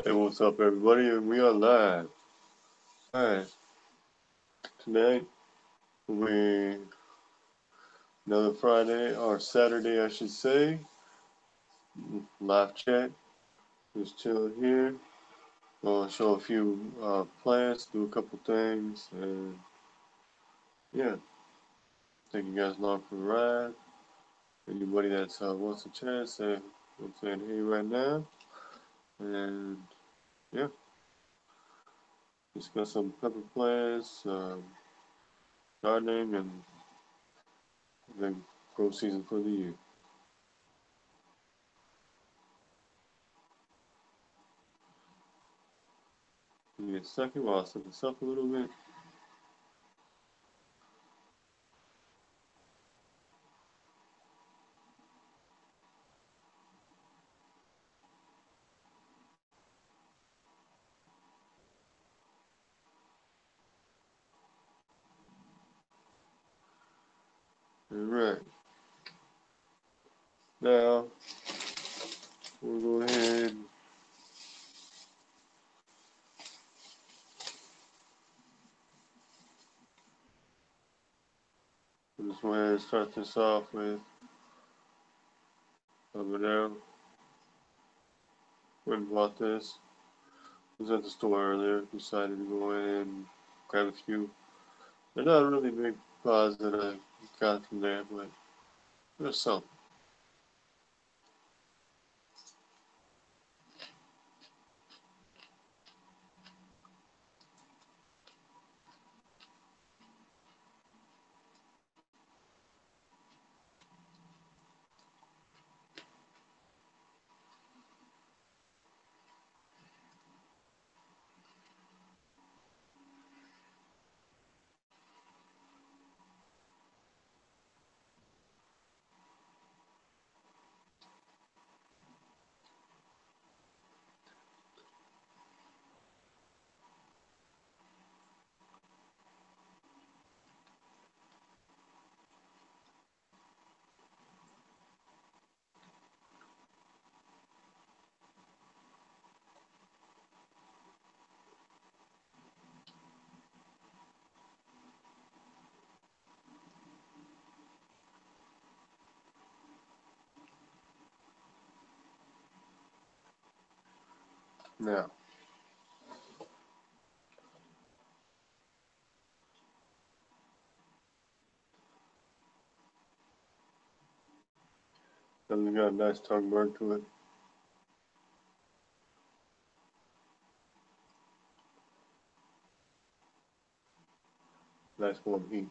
Hey, what's up, everybody? We are live. Alright, tonight we another Friday or Saturday, I should say. Live chat. Just chilling here. Gonna show a few plans, do a couple things, and yeah, take you guys along for the ride. Anybody that wants a chance, I'm saying hey right now, and yeah, discuss some pepper plants, gardening, and then grow season for the year. Give me a second while I set this up a little bit. Alright, now we'll go ahead. We'll just go ahead and start this off with over there. Went and bought this. Was at the store earlier. Decided to go in and grab a few. They're not really big pods that I got from there, but there's some. Now, then got a nice tongue burn to it. Nice warm heat.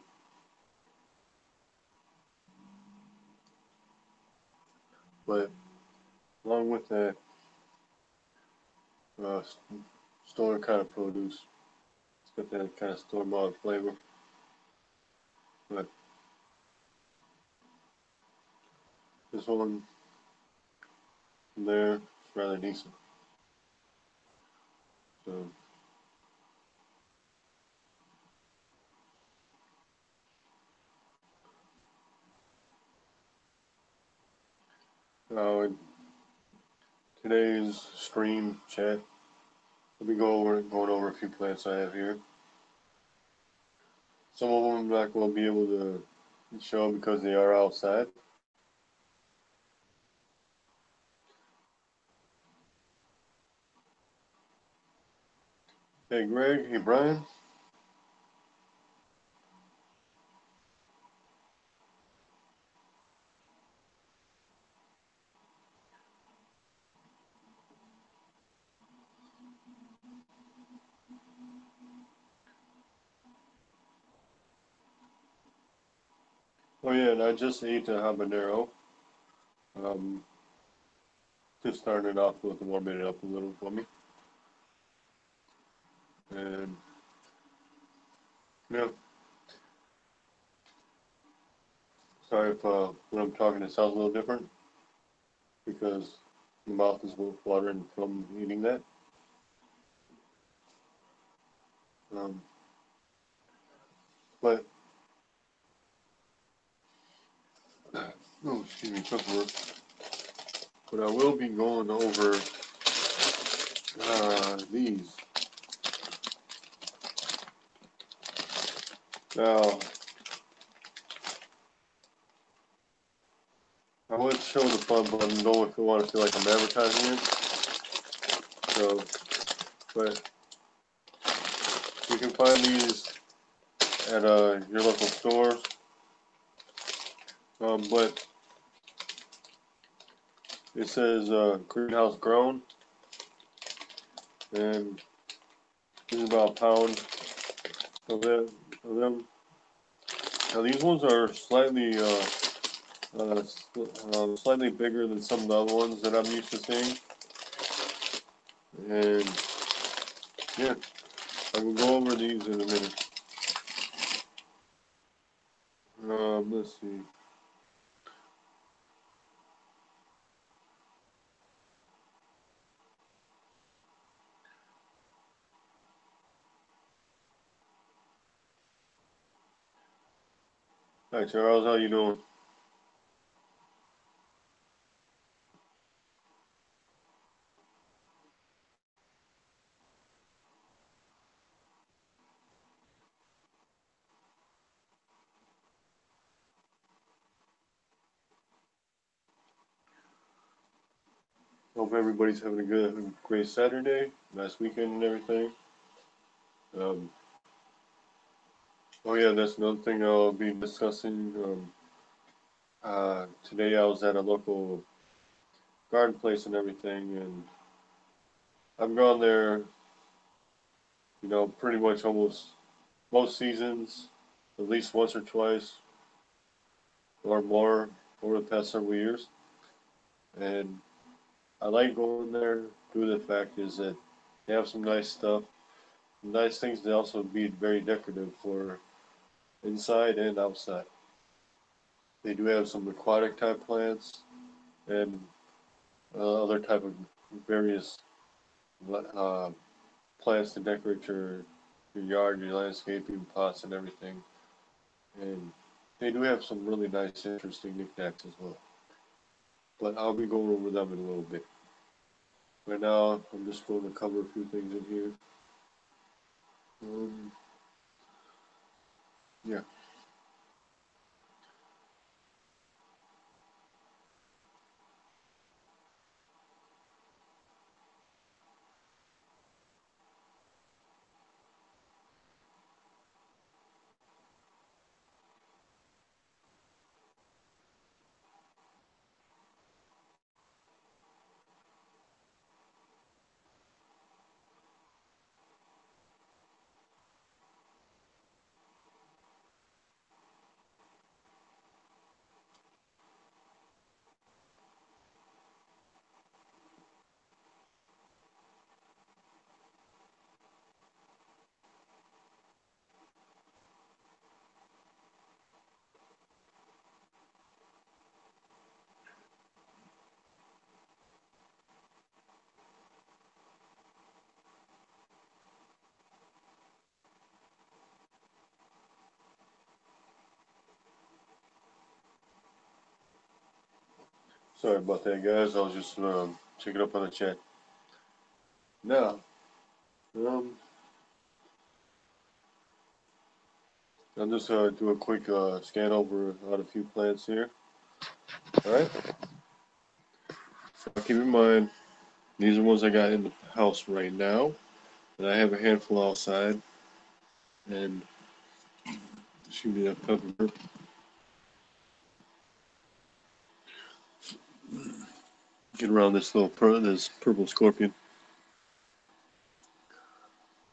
But along with that, uh, store kind of produce. It's got that kind of store bought flavor. But this one there is rather decent. So in today's stream chat, let me going over a few plants I have here. Some of them I'm not going to be able to show because they are outside. Hey Greg, hey Brian. Oh yeah, and I just ate a habanero. Um, just started off with warming it up a little for me. And yeah, sorry if when I'm talking it sounds a little different because the mouth is watering from eating that. Um, but oh, excuse me, took work. But I will be going over These. Now, I would show the front button, though, if you want to feel like I'm advertising it. So, but you can find these at your local store. But it says greenhouse grown, and this is about a pound of them. Now these ones are slightly slightly bigger than some of the other ones that I'm used to seeing, and yeah, I will go over these in a minute. Let's see. Hi Charles, how you doing? Hope everybody's having a great Saturday, nice weekend and everything. Um, oh yeah, that's another thing I'll be discussing. Today I was at a local garden place and everything, and I've gone there, pretty much almost most seasons, at least once or twice or more over the past several years. And I like going there due to the fact is that they have some nice stuff, nice things to also be very decorative for inside and outside. They do have some aquatic type plants and other type of various uh, plants to decorate your yard, your landscaping pots and everything. And they do have some really nice, interesting knickknacks as well. But I'll be going over them in a little bit. Right now, I'm just going to cover a few things in here. Um, yeah. Sorry about that, guys. I was just checking up on the chat. Now, um, I'll just do a quick scan over on a few plants here. All right. So keep in mind, these are ones I got in the house right now, and I have a handful outside. And shoot me that pepper. Get around this this purple scorpion.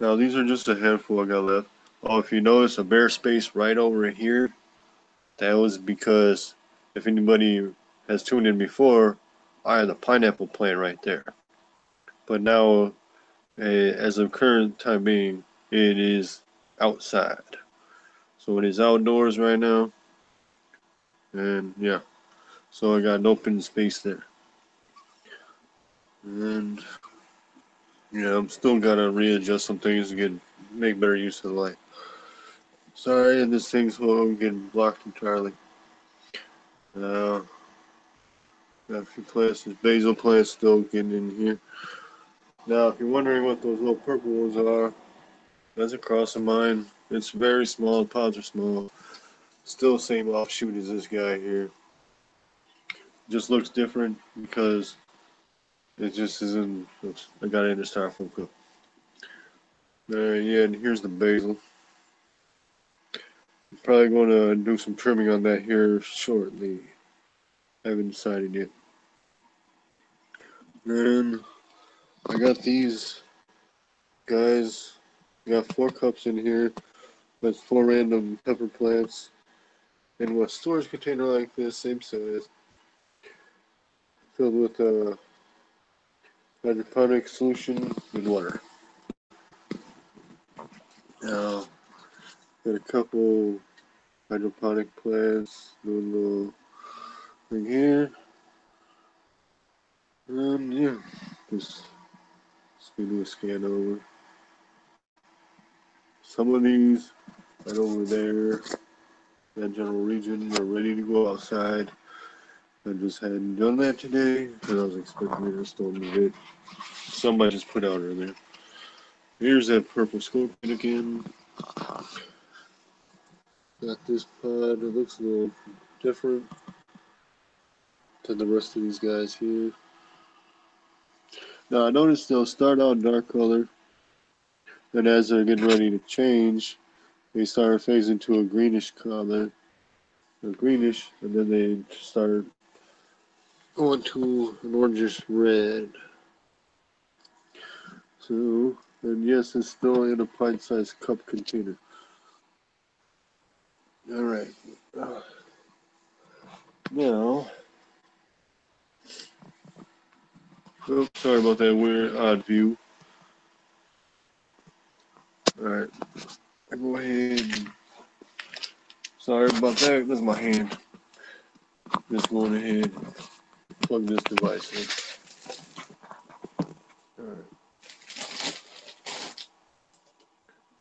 Now these are just a handful I got left. Oh, if you notice a bare space right over here, that was because if anybody has tuned in before, I had a pineapple plant right there. But now, as of current time being, it is outside. So it is outdoors right now, and yeah, so I got an open space there. And yeah, I'm still gotta readjust some things to make better use of the light. Sorry, this thing's getting blocked entirely. Got a few plants. This basil plant's still getting in here. Now, if you're wondering what those little purple ones are, that's a cross of mine. It's very small. Pods are small. Still same offshoot as this guy here. Just looks different because it just isn't. Oops, I got it in a styrofoam cup. Yeah, and here's the basil. I'm probably going to do some trimming on that here shortly. I haven't decided yet. Then I got these guys. I got 4 cups in here. That's 4 random pepper plants in a storage container like this, same size, filled with hydroponic solution and water. Now, got a couple hydroponic plants, doing a little thing here. Yeah, just do a scan over. Some of these right over there, that general region, are ready to go outside. I just hadn't done that today because I was expecting a storm to hit. Some I just put out earlier. Here's that purple scorpion again. Got this pod. It looks a little different than the rest of these guys here. Now I noticed they'll start out dark color, and as they're getting ready to change, they start phasing to a greenish color, or greenish, and then they start going to an orangish red. So, and yes, it's still in a pint-sized cup container. All right. Now, oops, sorry about that weird odd view. All right, I go ahead. Sorry about that. That's my hand. Just going ahead, plug this device in. All right.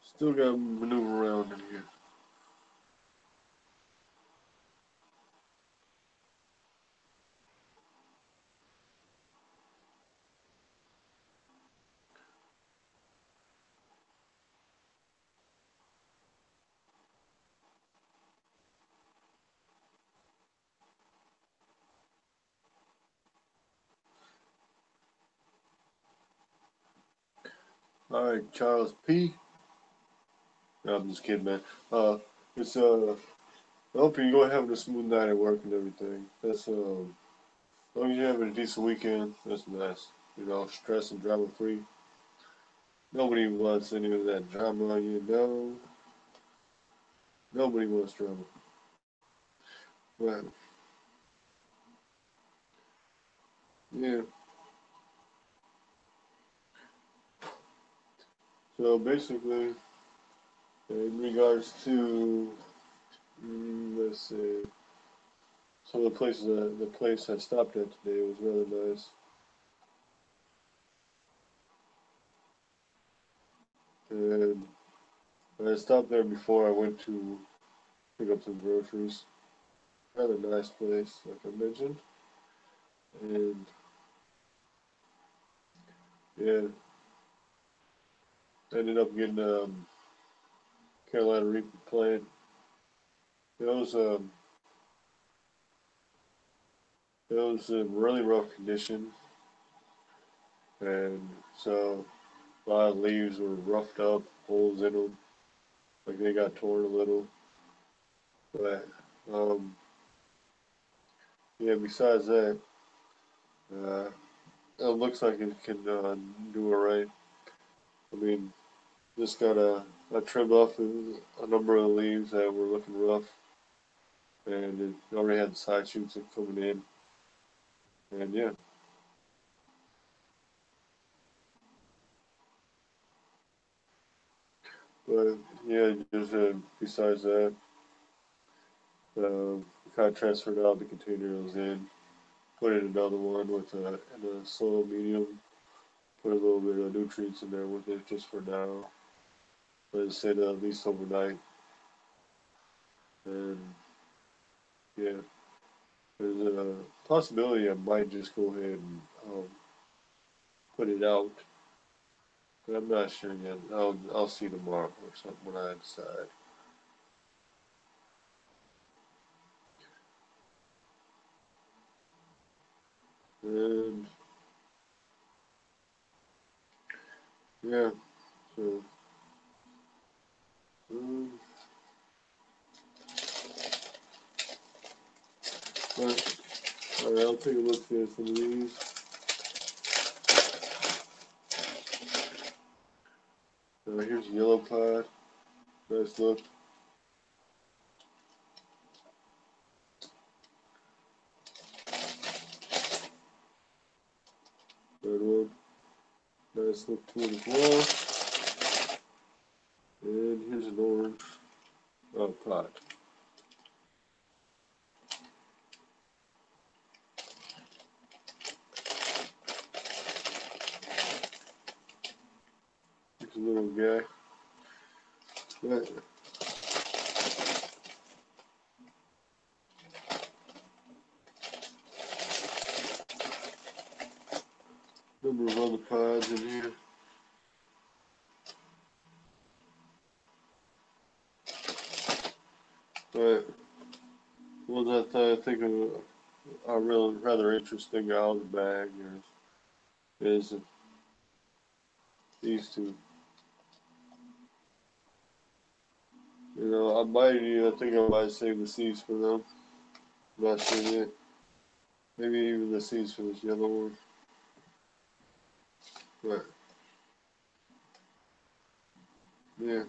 Still got to maneuver around in here. All right, Charles P. No, I'm just kidding, man. It's I hope you go having a smooth night at work and everything. That's as long as you're having a decent weekend, that's nice. You know, stress and drama free. Nobody wants any of that drama, you know. Nobody wants drama. But yeah. So basically, in regards to let's see, some of the places the place I stopped at today was really nice. And I stopped there before I went to pick up some groceries. Rather nice place, like I mentioned. And yeah, ended up getting Carolina Reaper plant. It was in really rough condition, and so a lot of leaves were roughed up, holes in them, like they got torn a little. But um, yeah, besides that, uh, it looks like it can do alright. I mean, just got I trimmed off a number of the leaves that were looking rough, and it already had the side shoots coming in, and yeah. But yeah, just besides that, kind of transferred out the container it was in, put in another one with in a soil medium, put a little bit of nutrients in there with it just for now. Let it sit at least overnight, and yeah, there's a possibility I might just go ahead and put it out. I'm not sure yet. I'll see tomorrow or something when I decide. And yeah, so um, but all right, I'll take a look at some of these. Here's yellow pod. Nice look. Red one. Nice look to it as well. And here's an orange pot. Here's a little guy. But number of other pods in here. But ones I think are rather interesting out of the bag is these two. You know, I think I might save the seeds for them. Not sure yet. Maybe even the seeds for this yellow one. But yeah.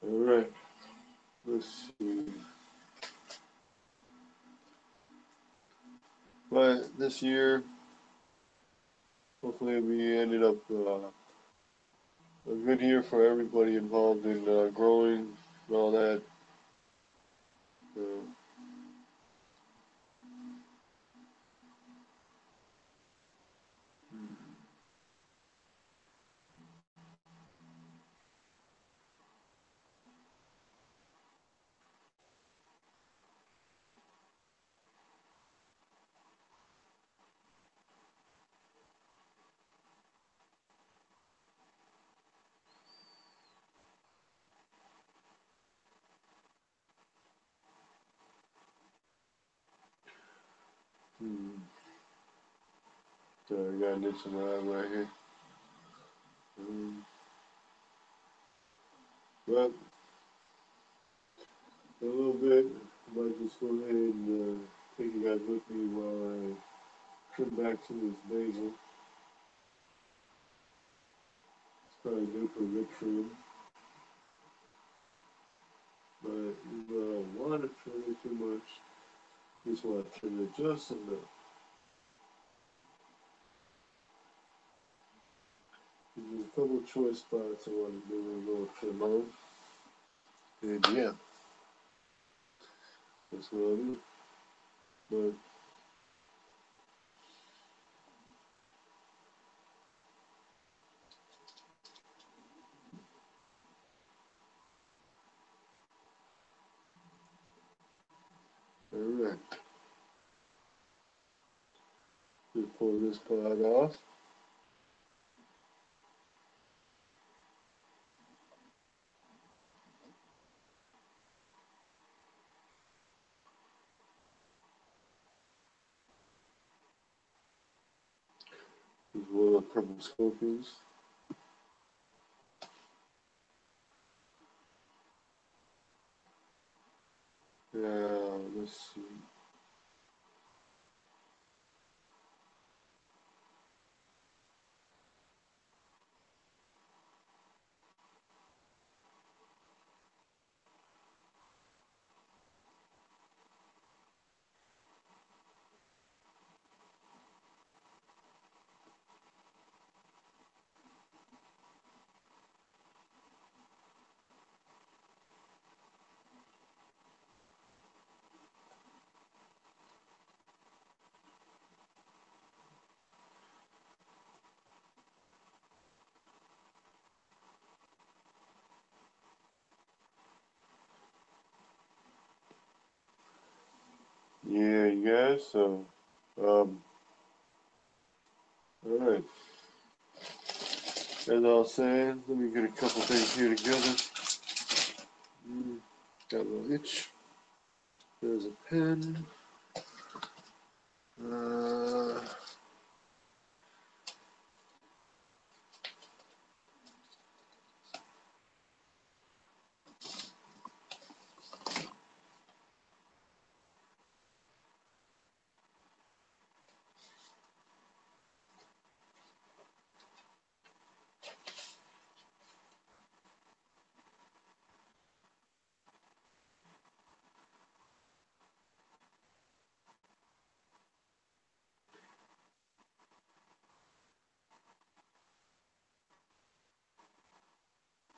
Alright. Let's see. But this year, hopefully we ended up a good year for everybody involved in growing and all that. Uh, hmm. So I got niche and right here. But a little bit, I might just go ahead and take you guys with me while I trim back to this basil. It's probably good for a good trim. But you don't want to trim it too much. You just want to trim it just enough. There's a couple of choice spots I want to do a little trim on. And yeah, that's what I'll do. But alright, just pull this part off. This is one of the purple scorpions. Now, let's see. So, alright. As I was saying, let me get a couple things here together. Got a little itch. There's a pen. Uh,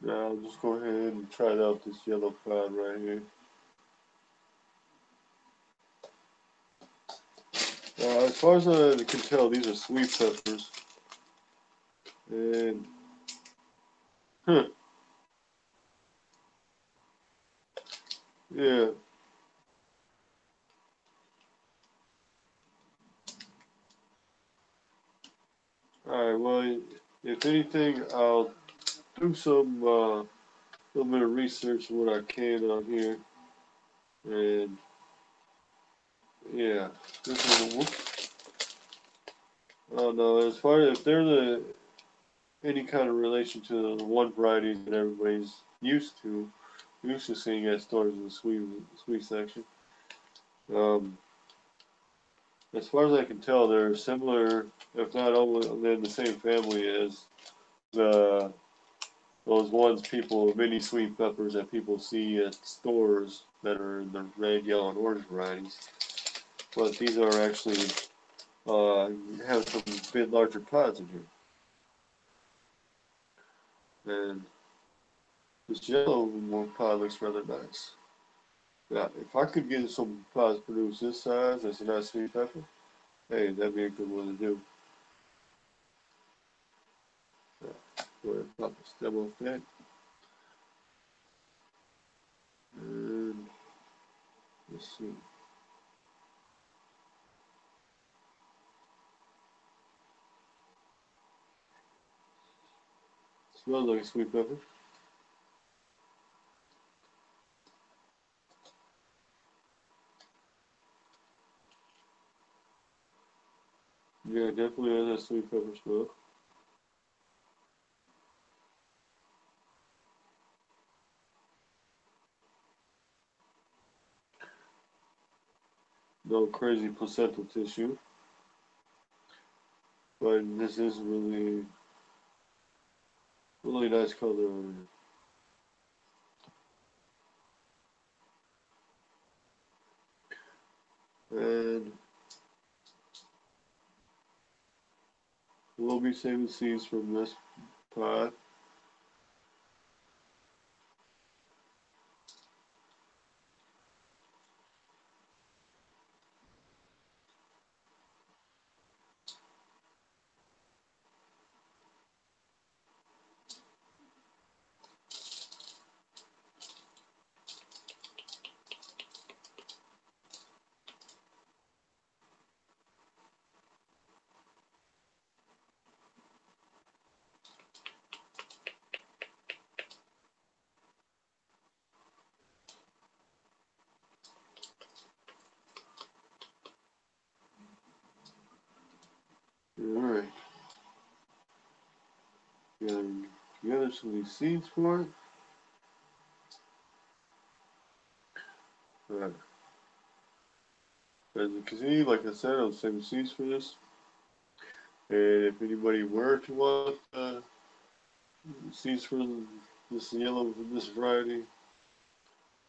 Now I'll just go ahead and try out this yellow pod right here. As far as I can tell, these are sweet peppers. And, yeah. Alright, well, if anything, I'll do some, little bit of research what I can on here. And, yeah. This is a whoop. I don't know, as far as if they're any kind of relation to the one varieties that everybody's used to seeing at stores in the sweet section. As far as I can tell, they're similar, if not only they're in the same family as the those mini sweet peppers that people see at stores that are in the red, yellow, and orange varieties. But these are actually have some bit larger pods in here, and this yellow pod looks rather nice. Yeah, if I could get some pods produced this size, that's a nice sweet pepper. Hey, that'd be a good one to do. Yeah, go ahead and pop a stem off that. And let's see. Smells like a sweet pepper. Yeah, definitely has that sweet pepper smell. No crazy placental tissue, but this is really nice color on it. And we'll be saving seeds from this pot. Alright. Gather some of these seeds for it. Alright. As you can see, like I said, I'll save seeds for this. And if anybody were to want seeds for this variety,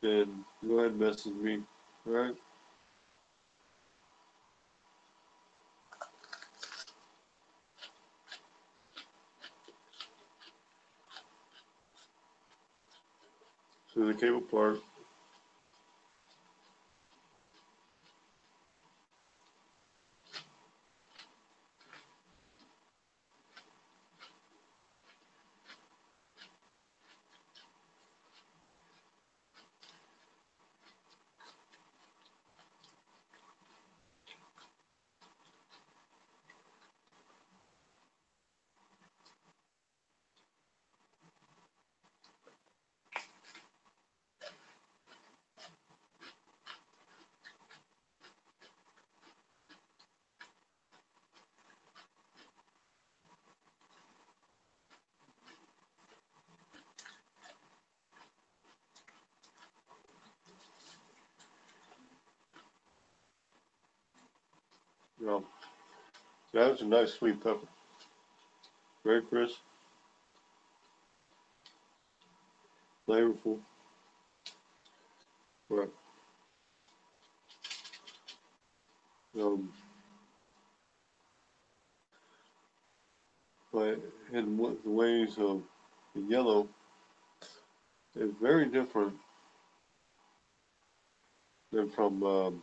then go ahead and message me. Alright? So they came apart. You know, that was a nice sweet pepper. Very crisp, flavorful. But um, but in the ways of the yellow is very different than from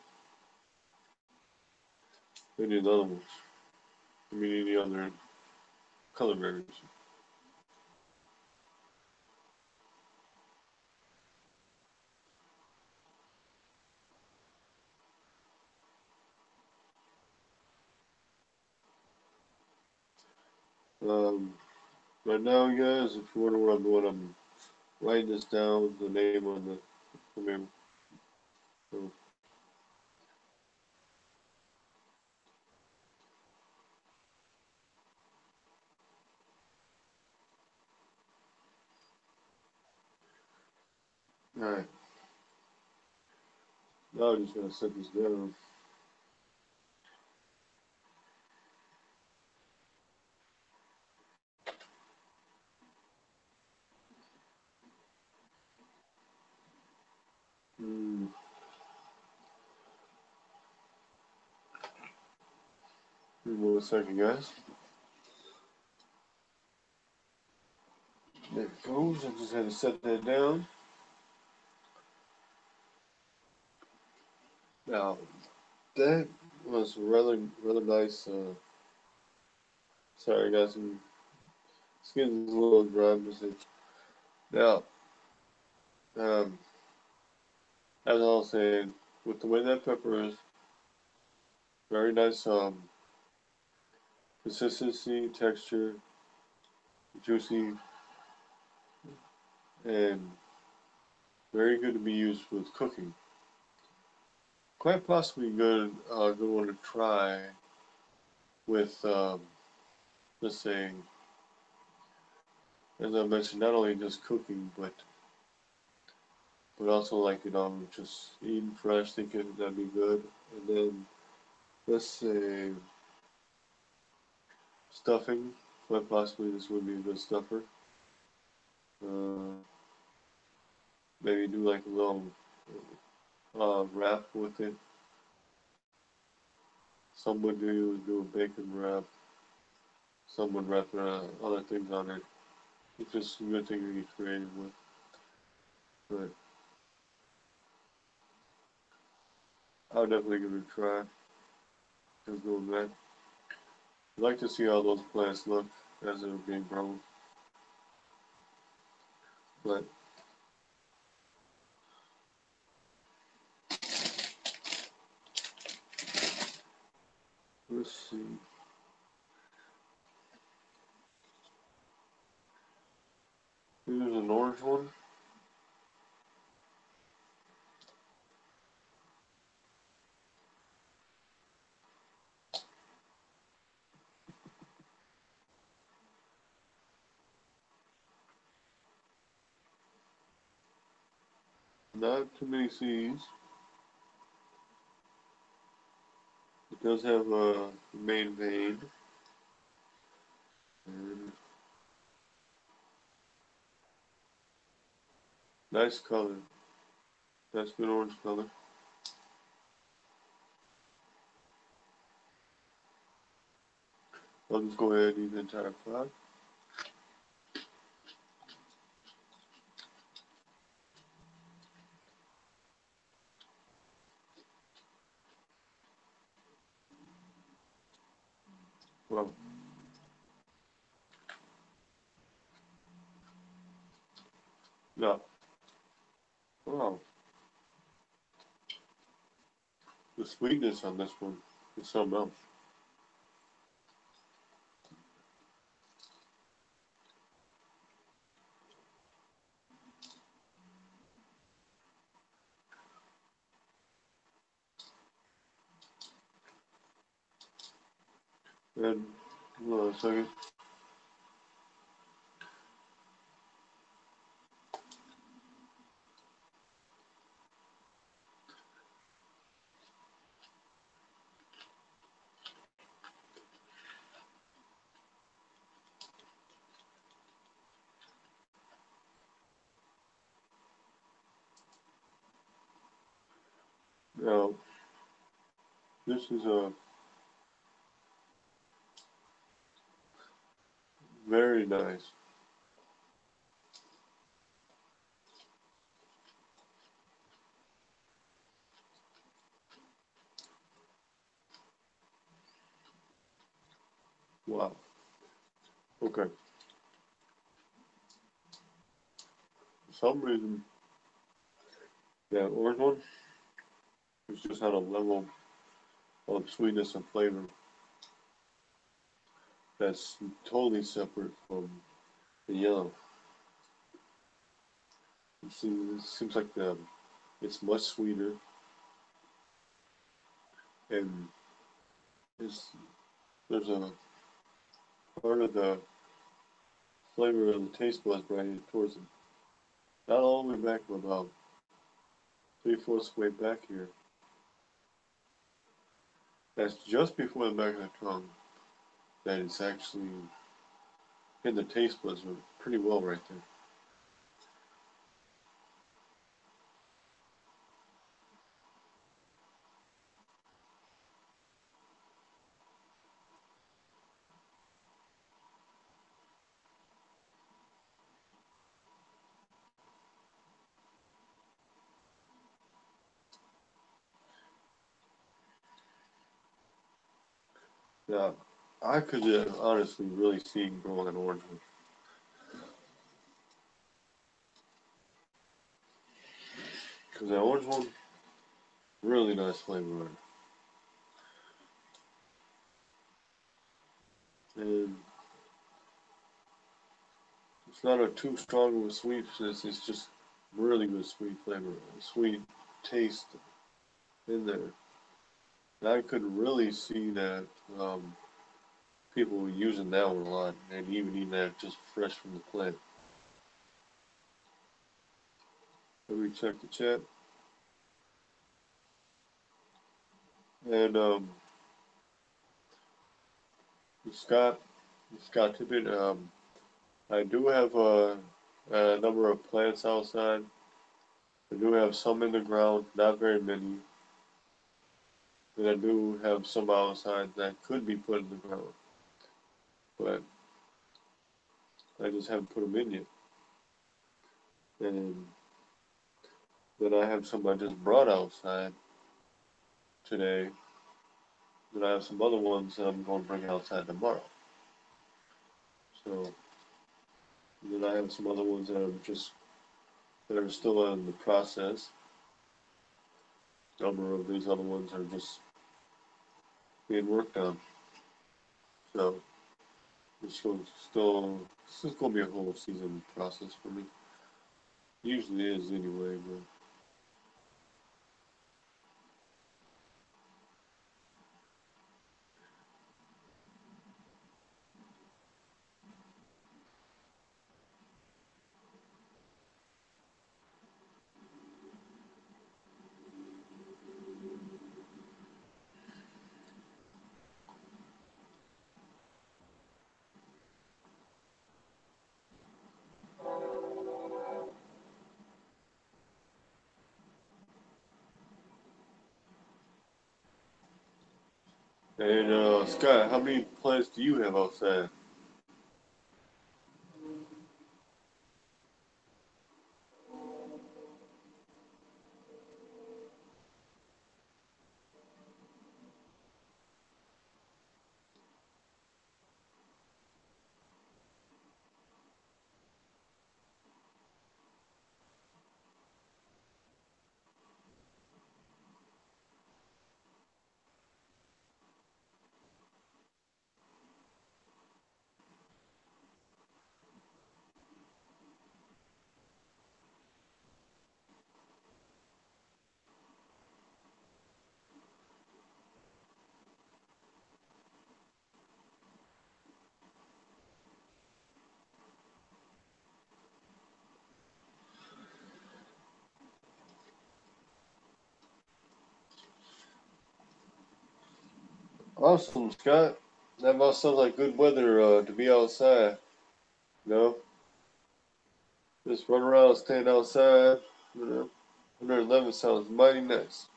any of the other ones. I mean, any other color variation. Um, right now, guys, if you wonder what I'm doing, I'm writing this down, the name on the memo. So, all right, now I'm just gonna set this down. Hmm. Give me 1 second, guys. There it goes. I just had to set that down. Now, that was rather nice. Sorry, guys, my skin's a little dry. Now, um, as I was saying, with the way that pepper is, very nice consistency, texture, juicy, and very good to be used with cooking. Quite possibly good one to try with, let's say, as I mentioned, not only just cooking, but also like just eating fresh, thinking that'd be good, and then let's say stuffing. Quite possibly this would be a good stuffer. Uh, maybe do like a little wrap with it. Some would do a bacon wrap. Some would wrap other things on it. It's just a good thing to get creative with. But I'll definitely give it a try. Just doing that. I'd like to see how those plants look as they're being grown. But let's see. Here's an orange one. Not too many seeds. It does have a main vein. And nice color. That's good orange color. I'll just go ahead and eat the entire pot. Well, no. Wow. The sweetness on this one is something else. And hold on a second. Now, this is a very nice. Wow. Okay. For some reason, that orange one is just on a level of sweetness and flavor that's totally separate from the yellow. It seems like it's much sweeter and it's, there's a part of the flavor of the taste buds right towards it. Not all the way back, but about 3/4 way back here. That's just before the back of the tongue that it's actually hitting the taste buds pretty well right there. Now, I could honestly really see growing an orange one. Because that orange one, really nice flavor. And it's not a too strong of a sweetness, it's just really good sweet flavor, sweet taste in there. And I could really see that people were using that one a lot and even eating that just fresh from the plant. Let me check the chat. And Scott, Scott Tippett, I do have a number of plants outside. I do have some in the ground, not very many. And I do have some outside that could be put in the ground. But I just haven't put them in yet. And then I have some I just brought outside today. Then I have some other ones that I'm going to bring outside tomorrow. So then I have some other ones that are still in the process. A number of these other ones are just being worked on. So this is going to be a whole season process for me. Usually is anyway, but and Scott, how many plants do you have outside? Awesome, Scott. That must sound like good weather to be outside. You know, just run around, stand outside. You know, 111 sounds mighty nice.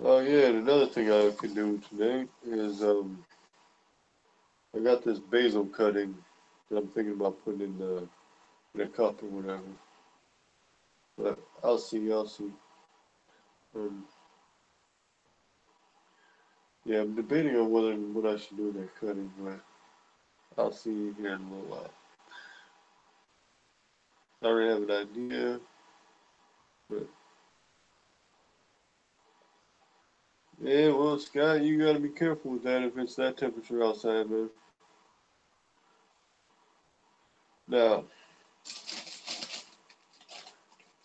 Oh yeah, and another thing I could do today is I got this basil cutting that I'm thinking about putting in a cup or whatever. But I'll see, I'll see. Um, yeah, I'm debating on whether what I should do with that cutting, but I'll see here in a little while. I already have an idea, but yeah, well, Scott, you gotta be careful with that if it's that temperature outside, man. Now,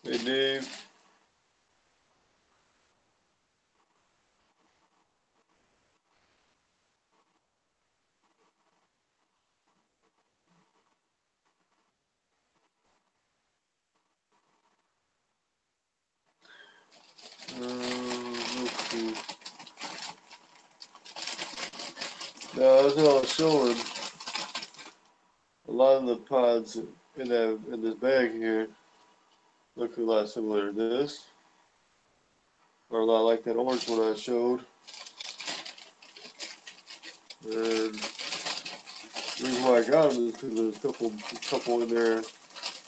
hey Dave, let's see. Now, as I was showing, a lot of the pods in this bag here look a lot similar to this, or a lot like that orange one I showed. And the reason why I got them is because there's a couple in there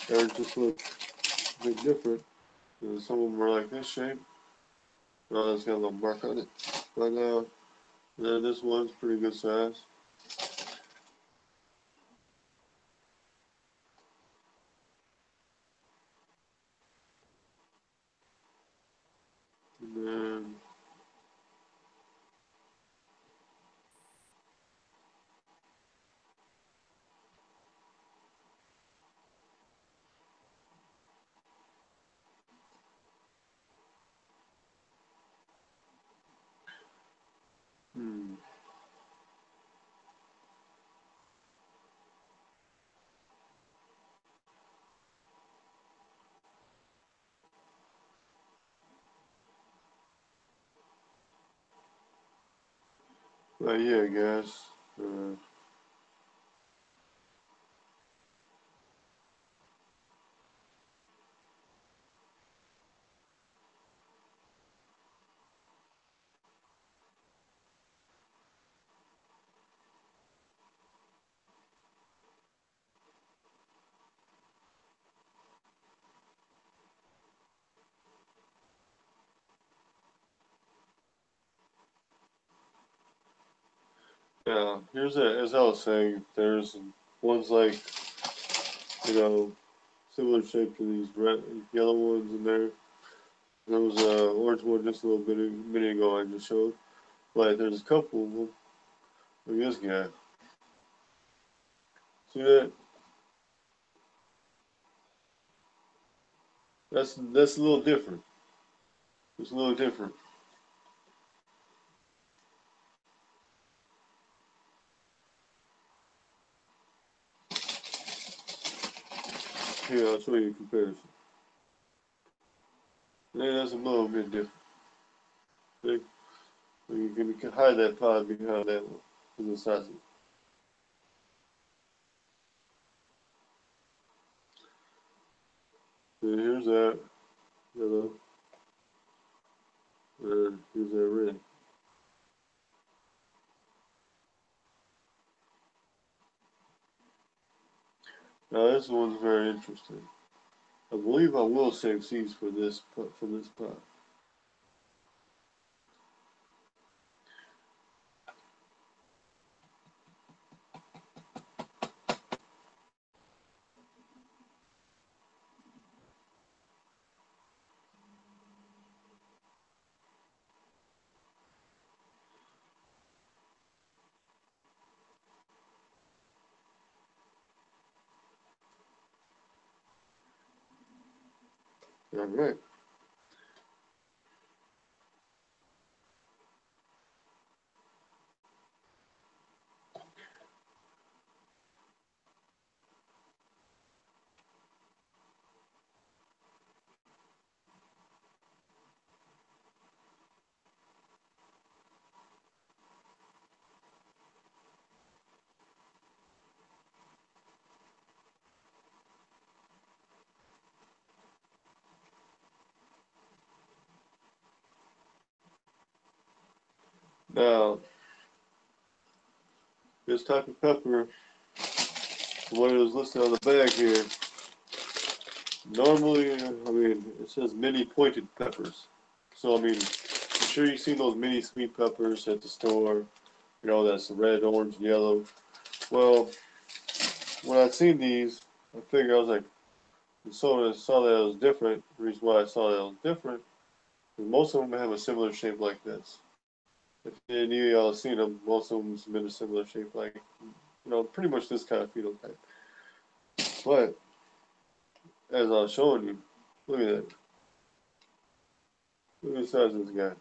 that just look a bit different. And some of them are like this shape. Oh, it's got a little mark on it. But yeah, this one's pretty good size. And then, hmm. But yeah, guys. Uh, yeah, here's as I was saying, there's ones like, similar shape to these red, yellow ones in there. There was a orange one just a little bit a minute ago I just showed. But there's a couple of them. Look at this guy. See that? That's a little different. It's a little different. Here, I'll show you a comparison. Yeah, that's a little bit different. See? You can hide that pod behind that one. The sausage. So here's that yellow, and here's that red. Now this one's very interesting. I believe I will save seeds for this pot. All right. Now, this type of pepper, what it was listed on the bag here, normally, I mean, it says mini pointed peppers. So, I mean, I'm sure you've seen those mini sweet peppers at the store. You know, that's red, orange, yellow. Well, when I seen these, I figured I was like, so I saw that it was different. The reason why I saw that it was different is most of them have a similar shape like this. If any of y'all have seen them, most of them have been a similar shape, like, you know, pretty much this kind of phenotype. But as I was showing you, look at that. Look at the size of this guy.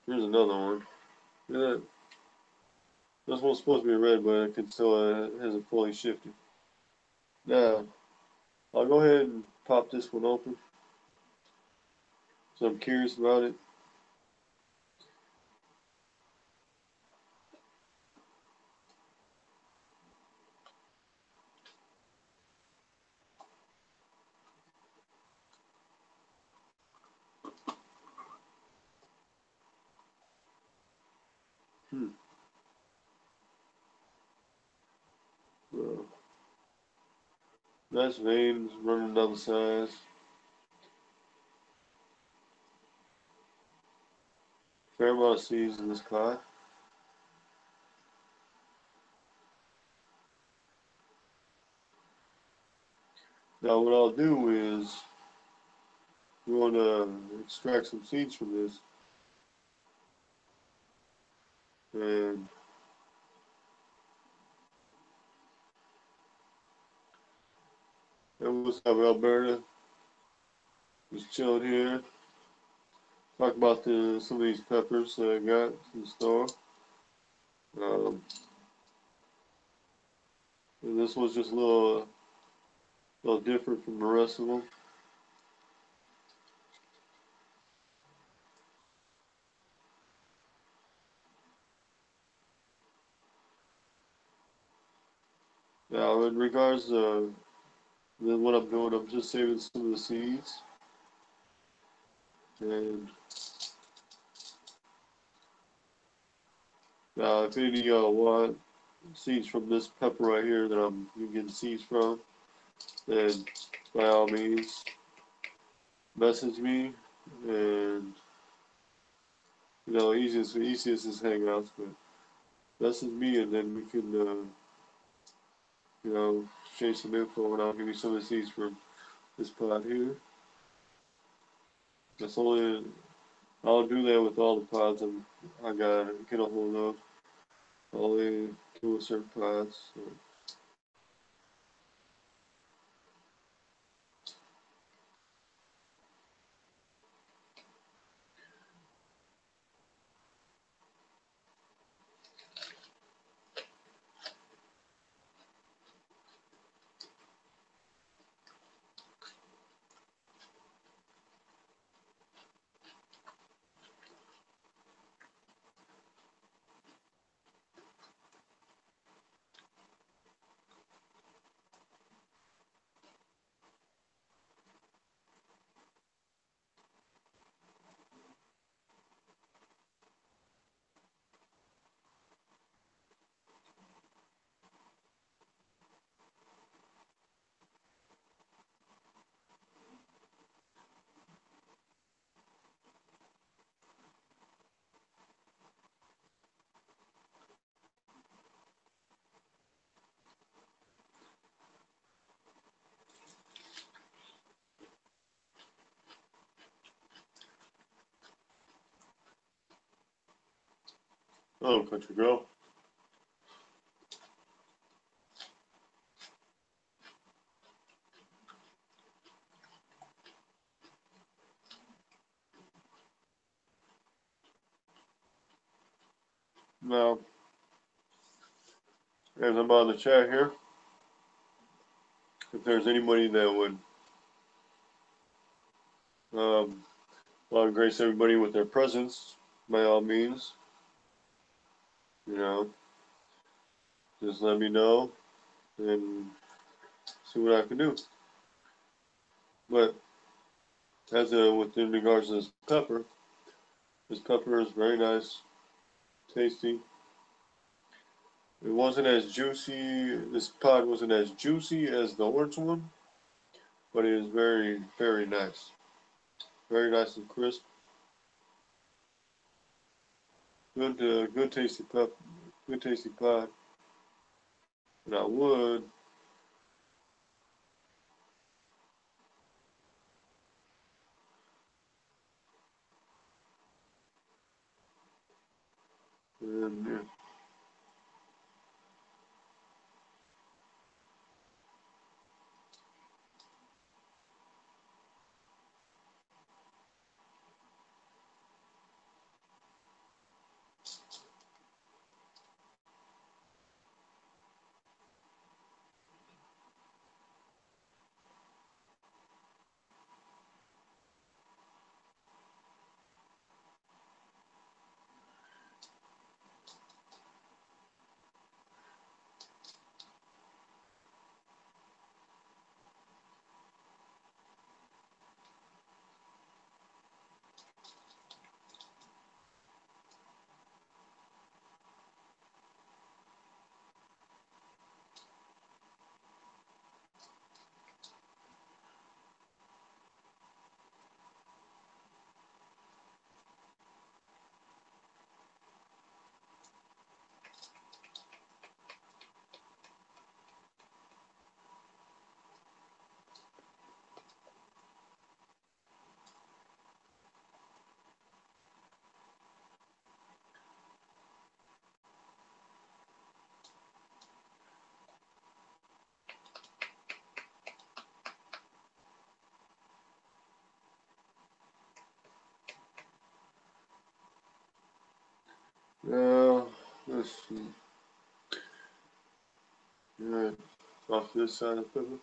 Here's another one. Look at that. This one's supposed to be red, but it can still hasn't fully shifted. Now, I'll go ahead and pop this one open. So I'm curious about it. Hmm. Well, nice veins running down the sides. Fair amount of seeds in this pod. Now what I'll do is we want to extract some seeds from this, and what's up, Alberta? Just chilling here. Talk about some of these peppers that I got from the store. Um, and this was just little different from the rest of them. Now, in regards to what I'm doing, I'm just saving some of the seeds. And now, if any of y'all want seeds from this pepper right here that I'm getting seeds from, then by all means, message me. And you know, easiest is hangouts, but message me, and then we can you know, share some info, and I'll give you some of the seeds from this pod here. That's only I'll do that with all the pods I got get a hold of. Only two certain pods. So. Oh, country girl. Now, as I'm on the chat here, if there's anybody that would um, want to grace everybody with their presence, by all means, you know, just let me know and see what I can do. But as within regards to this pepper, This pepper is very nice, tasty. It wasn't as juicy. This pod wasn't as juicy as the orange one, but it is very, very nice. Very nice and crisp. Good tasty good tasty pod. And I would, and yeah. Now, let's see. Alright, off this side of the pepper.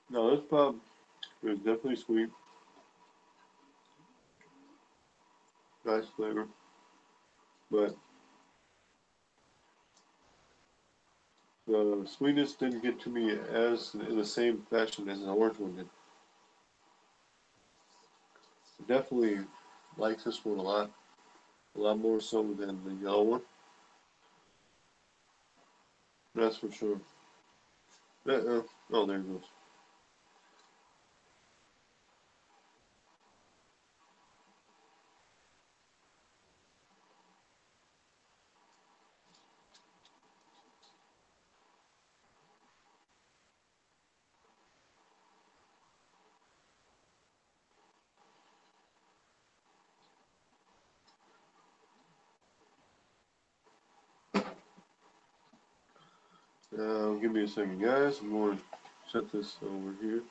Now, this pop is definitely sweet. Nice flavor. But the sweetness didn't get to me as in the same fashion as the orange one did. I definitely like this one a lot more so than the yellow one. That's for sure. Oh, there it goes. Give me a second, guys. I'm going to set this over here.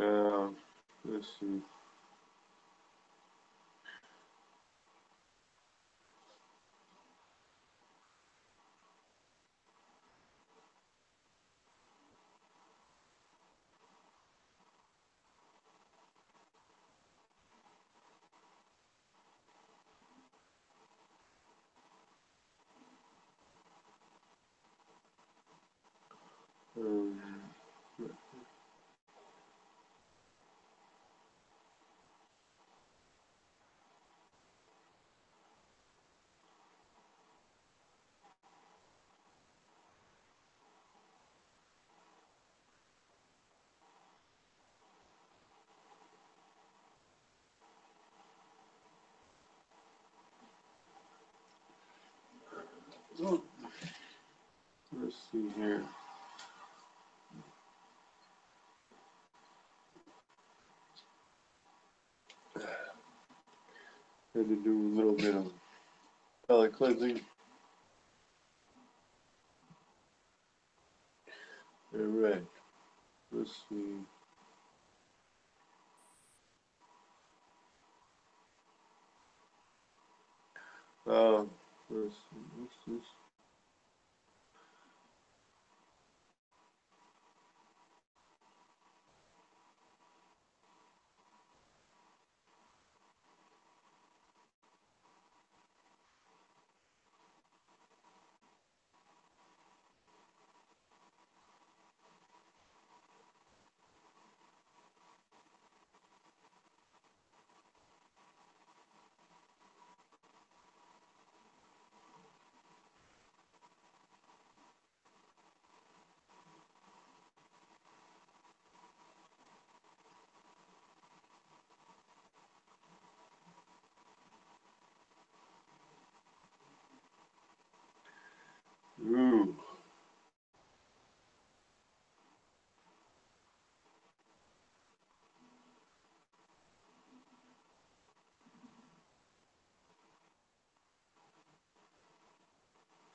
Uh, let's see. Um, Let's see here. Had to do a little bit of palate cleansing. Alright. Let's see. Let's see. What's this? Ooh.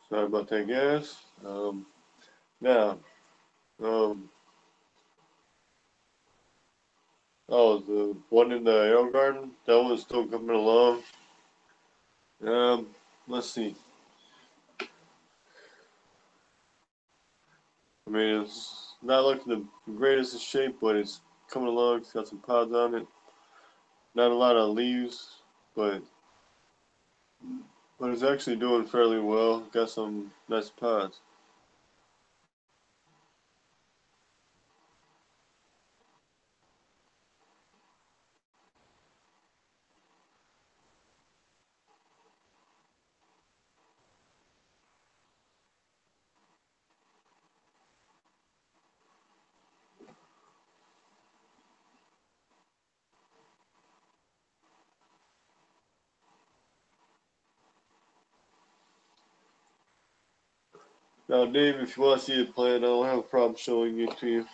Sorry about that, guys. Now, um, oh, the one in the Arrow Garden, that one's still coming along. Let's see. I mean, it's not looking the greatest of shape, but it's coming along. It's got some pods on it. Not a lot of leaves, but it's actually doing fairly well. Got some nice pods. Now, Dave, if you want to see the plant, I don't have a problem showing it to you.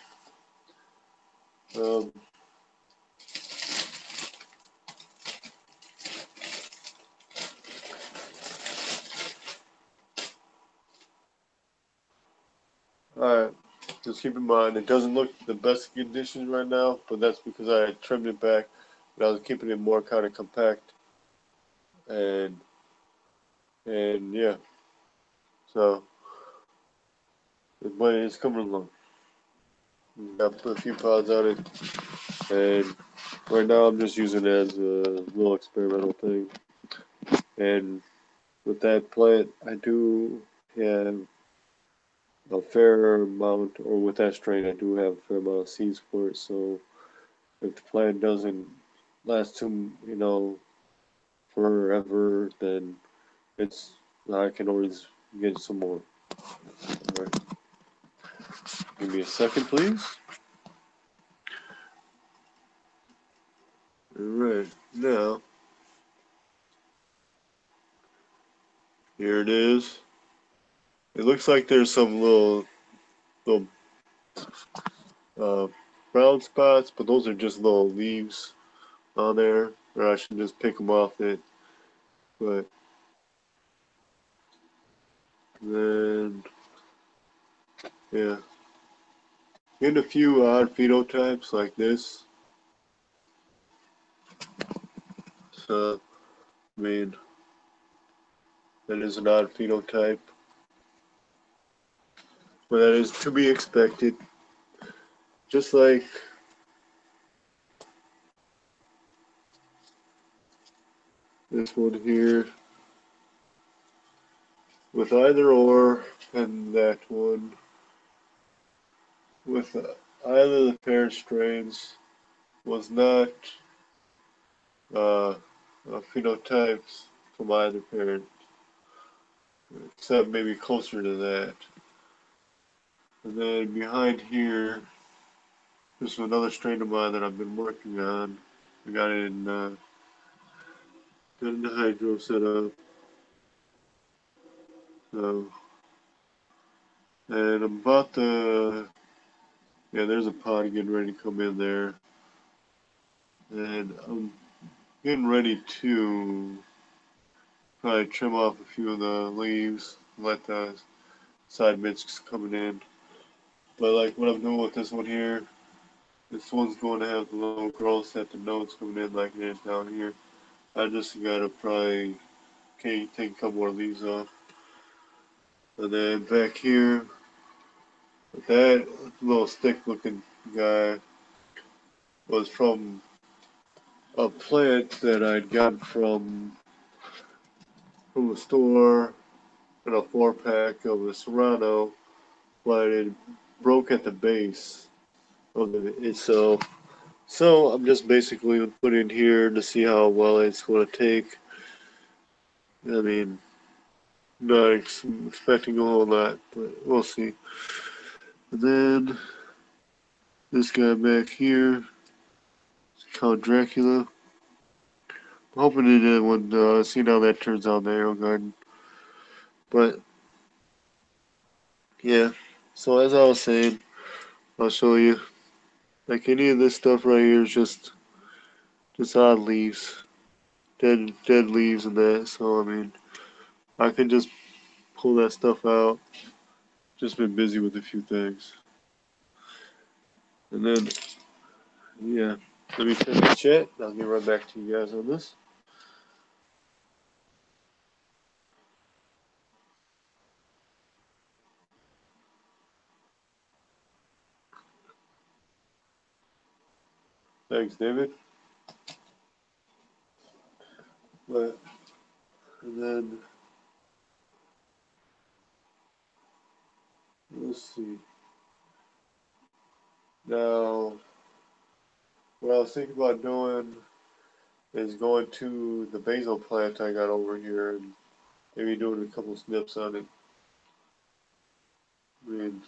Um, Alright, just keep in mind, it doesn't look the best condition right now, but that's because I trimmed it back, but I was keeping it more kind of compact, and yeah, so, but it's coming along. Got to put a few pods on it, and right now I'm just using it as a little experimental thing, and with that plant, I do have a fair amount, or with that strain, I do have a fair amount of seeds for it, so if the plant doesn't last too, forever, then I can always get some more. All right. Give me a second, please. All right, now, here it is. It looks like there's some little uh, brown spots, but those are just little leaves on there, or I should just pick them off it. But then, yeah, get a few odd phenotypes like this. So, I mean, that is an odd phenotype, but that is to be expected. Just like this one here, with either or, and that one, with either of the parent strains, was not uh, phenotypes from either parent, except maybe closer to that. And then behind here, this is another strain of mine that I've been working on. I got it in the hydro setup. So, and I'm about to, yeah, there's a pod getting ready to come in there. And I'm getting ready to probably trim off a few of the leaves, let the side midges coming in. But like what I'm doing with this one here, this one's going to have the little growth at the nodes coming in like it is down here. I just gotta probably take a couple more leaves off. And then back here, that little stick looking guy was from a plant that I'd gotten from a store in a 4-pack of the Serrano, but it broke at the base of itself. So I'm just basically putting it here to see how well it's going to take. I mean, not expecting a whole lot, but we'll see. And then this guy back here, Count Dracula. I'm hoping it would see how that turns out in the Arrow Garden. But yeah, so as I was saying, I'll show you. Like any of this stuff right here is just odd leaves, dead leaves and that. So I mean, I can just pull that stuff out. Just been busy with a few things. And then yeah, let me check the chat. I'll get right back to you guys on this. Thanks, David. But and then let's see. Now, what I was thinking about doing is going to the basil plant I got over here and maybe doing a couple snips on it. I mean,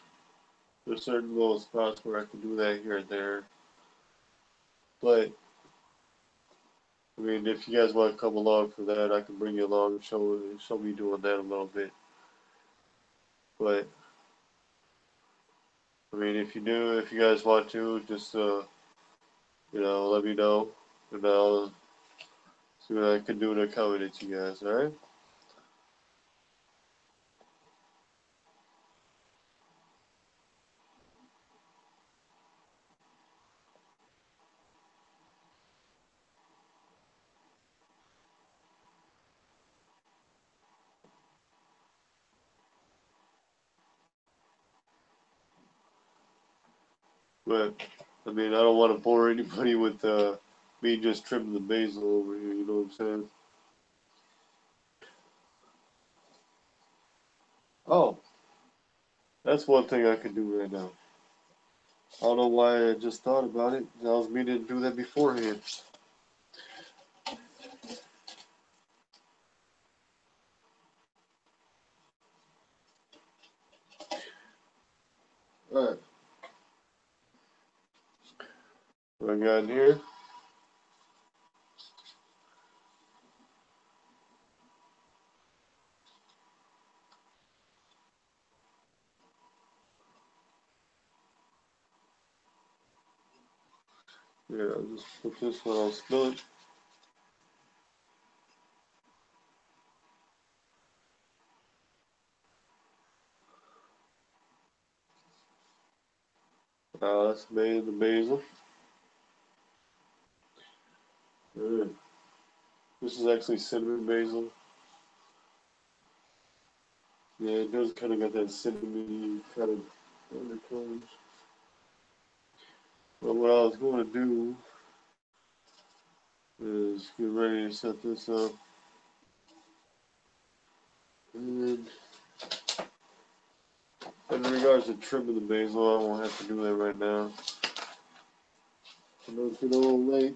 there's certain little spots where I can do that here and there. But I mean, if you guys want to come along for that, I can bring you along and show me doing that a little bit. But I mean, if you guys want to, just let me know, and I'll see what I can do to accommodate you guys. All right? But I mean, I don't want to bore anybody with me just trimming the basil over here. You know what I'm saying? Oh, that's one thing I could do right now. I don't know why I just thought about it. I was meaning to do that beforehand. All right, what I got in here? Yeah, I'll just put this one. I'll spill it. That's made the basil. Alright. This is actually cinnamon basil. Yeah, it does kind of got that cinnamon kind of undertones. But what I was going to do is get ready to set this up. And in regards to trimming the basil, I won't have to do that right now. I know it's getting a little late.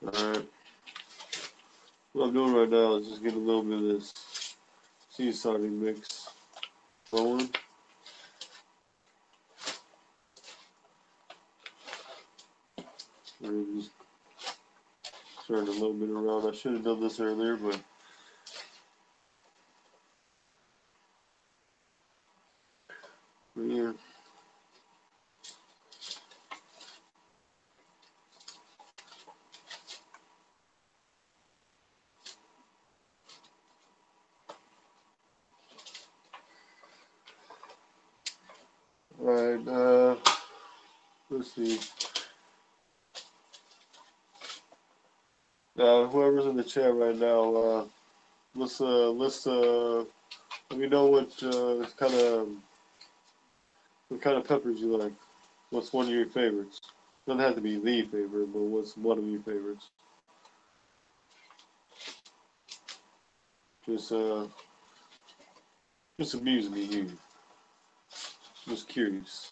Alright. What I'm doing right now is just getting a little bit of this sea sardine mix going. And just turn a little bit around. I should have done this earlier, but yeah. Alright, let's see. Whoever's in the chat right now, let me know what kind of peppers you like. What's one of your favorites? Doesn't have to be the favorite, but what's one of your favorites? Just just amuse me here. Just curious.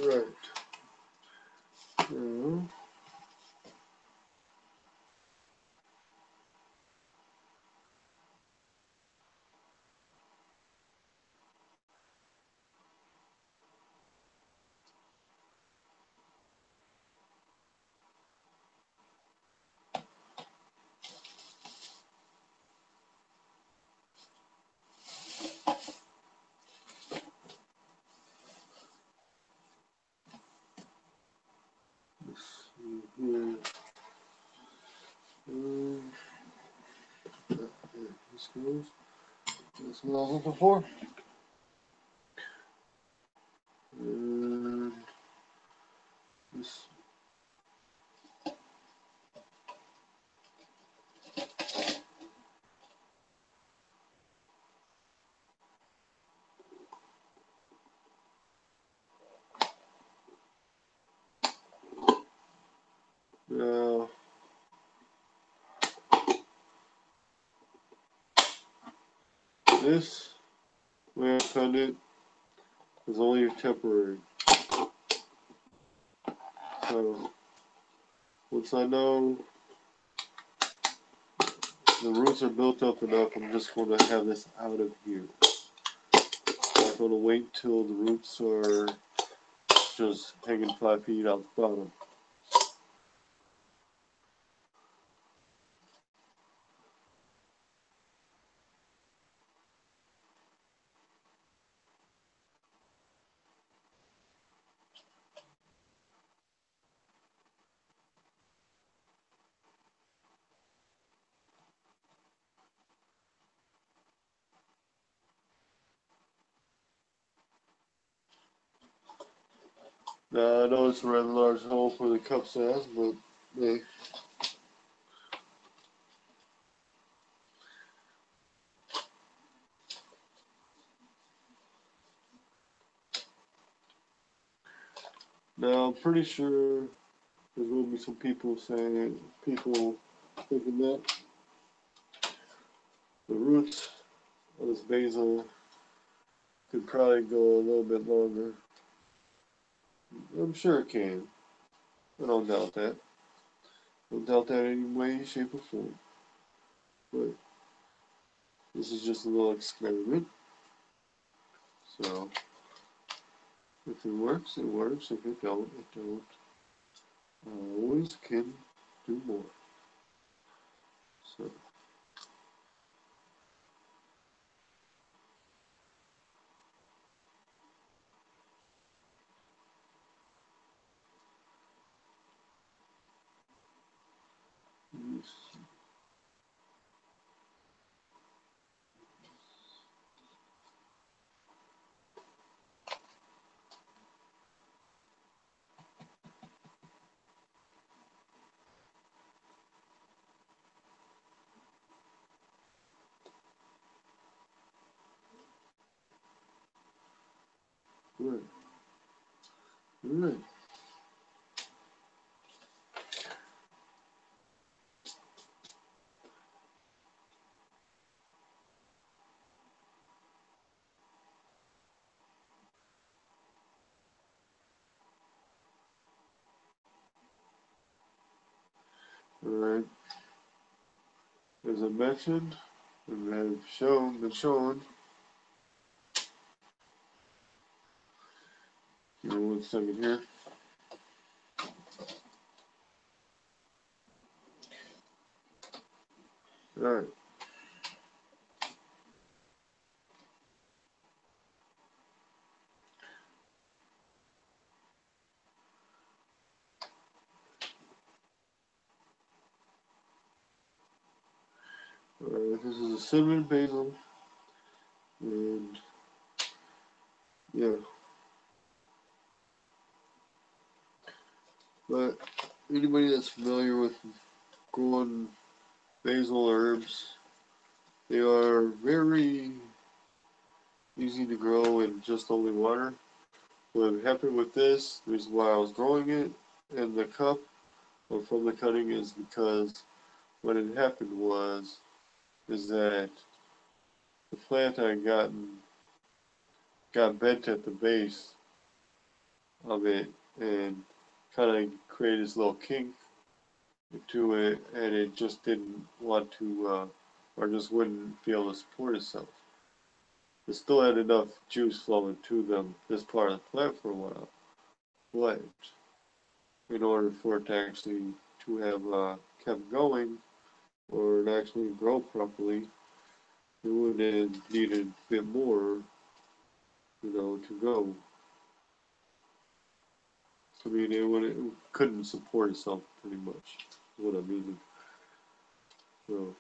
Right. Let's see here. This goes. That's what I was looking for. And this. Now, this way I cut it is only temporary. So once I know the roots are built up enough, I'm just going to have this out of here. I'm not going to wait till the roots are just hanging 5 feet out the bottom. Now I know it's a rather large hole for the cup size, but hey. Now I'm pretty sure there's going to be some people thinking that the roots of this basil could probably go a little bit longer. I'm sure it can. I don't doubt that. I don't doubt that in any way, shape, or form. But this is just a little experiment. So if it works, it works. If it don't, it don't. I always can do more. So. Good. Good. Alright. As I mentioned, and have been shown. Give me 1 second here. Alright. This is a cinnamon basil, and yeah. But anybody that's familiar with growing basil herbs, they are very easy to grow in just only water. What happened with this, the reason why I was growing it in the cup or from the cutting is because what had happened is that the plant I got bent at the base of it and kind of created this little kink to it, and it just didn't want to, or just wouldn't be able to support itself. It still had enough juice flowing to this part of the plant for a while, but in order for it to actually to have kept going or it actually grow properly, it would have needed a bit more, to go. I mean, it couldn't support itself pretty much. Is what I mean. So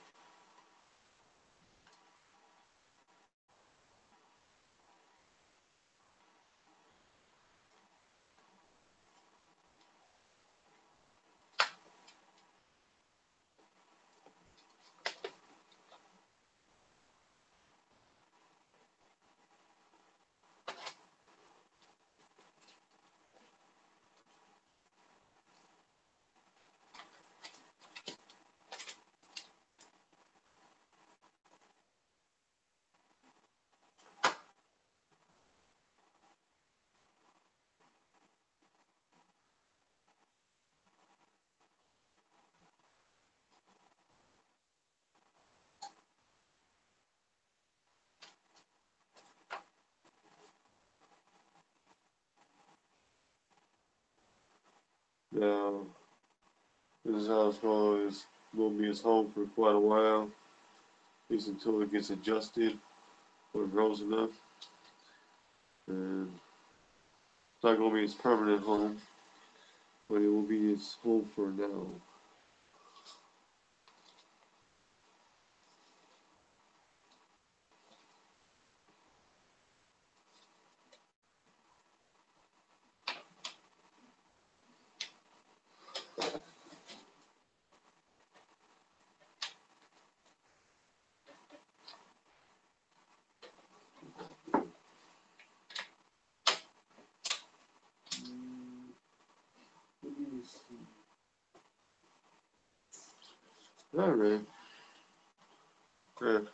now this is how it's will be his home for quite a while, at least until it gets adjusted or grows enough. And it's not gonna be his permanent home, but it will be his home for now. Alright. Yeah. Don't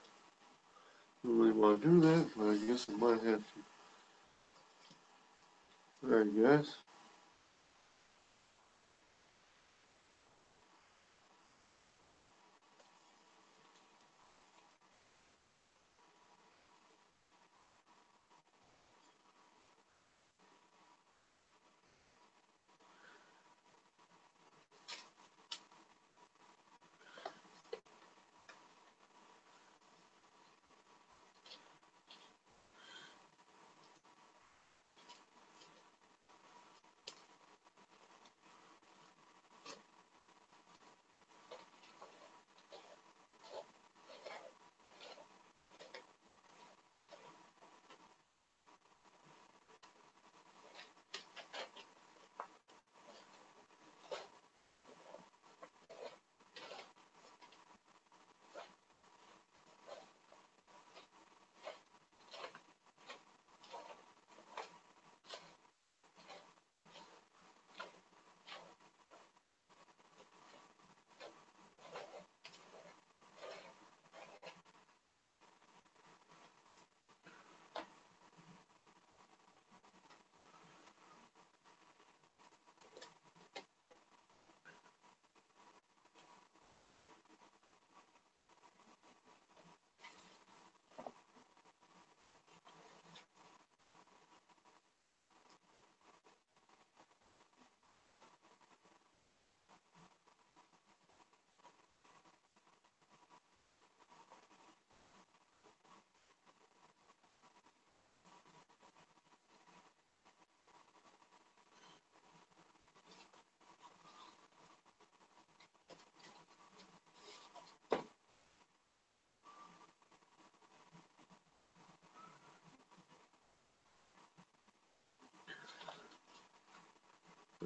really want to do that, but I guess I might have to. Alright, guys.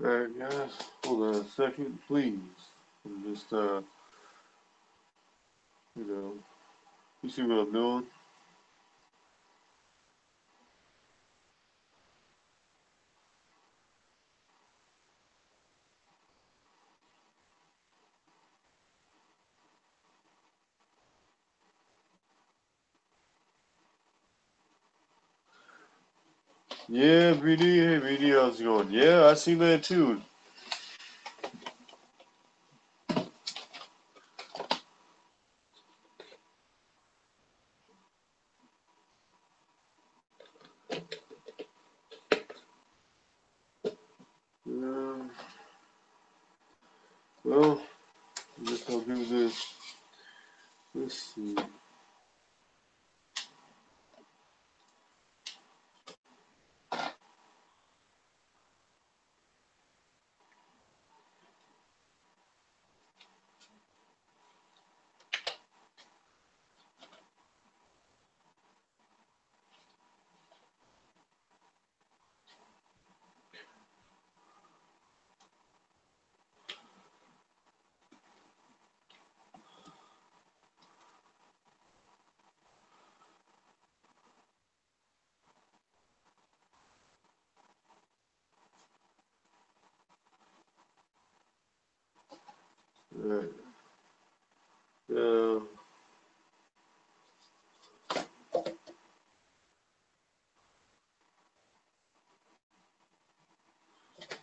Alright, guys, hold on a second, please. I'm just, you know, you see what I'm doing? Yeah, BD, hey BD, how's it going? Yeah, I see that too. Um, well, I'm just gonna do this. Let's see. Alright. Uh,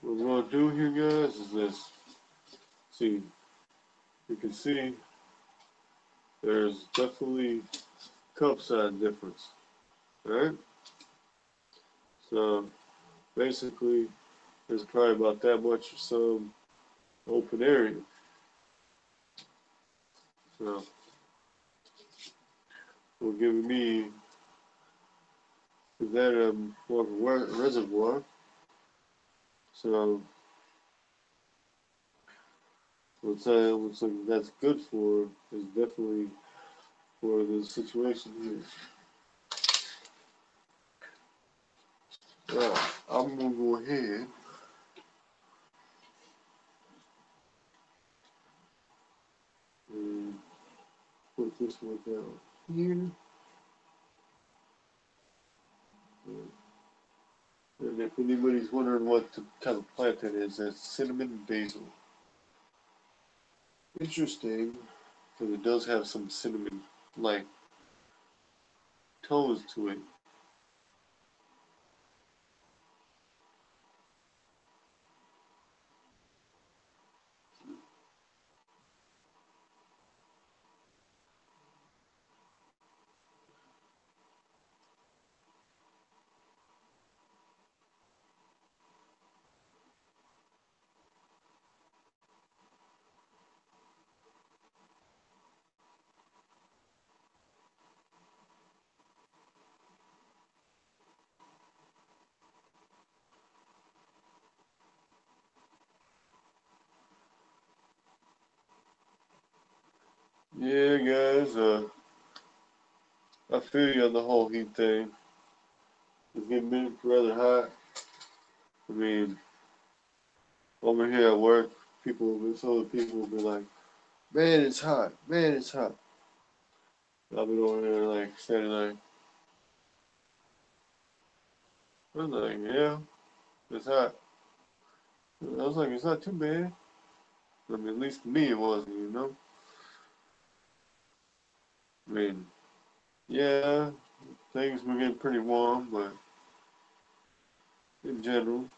what we're gonna do here, guys, is this. See, you can see there's definitely cup size difference. Alright? So, basically, there's probably about that much or some open area. So, will giving me that more of a reservoir. So, what's like that's good for is definitely for the situation here. Right, I'm gonna go ahead and put this one down here. And if anybody's wondering what type of plant that is, that's cinnamon basil. Interesting, because it does have some cinnamon like tones to it. Yeah, guys. I feel you on the whole heat thing. It's getting rather hot. I mean, over here at work, some of the people will be like, "Man, it's hot. Man, it's hot." I'll be over there like standing like, I'm like, "Yeah, it's hot." I was like, "It's not too bad." I mean, at least to me it wasn't, you know. I mean, yeah, things were getting pretty warm, but in general,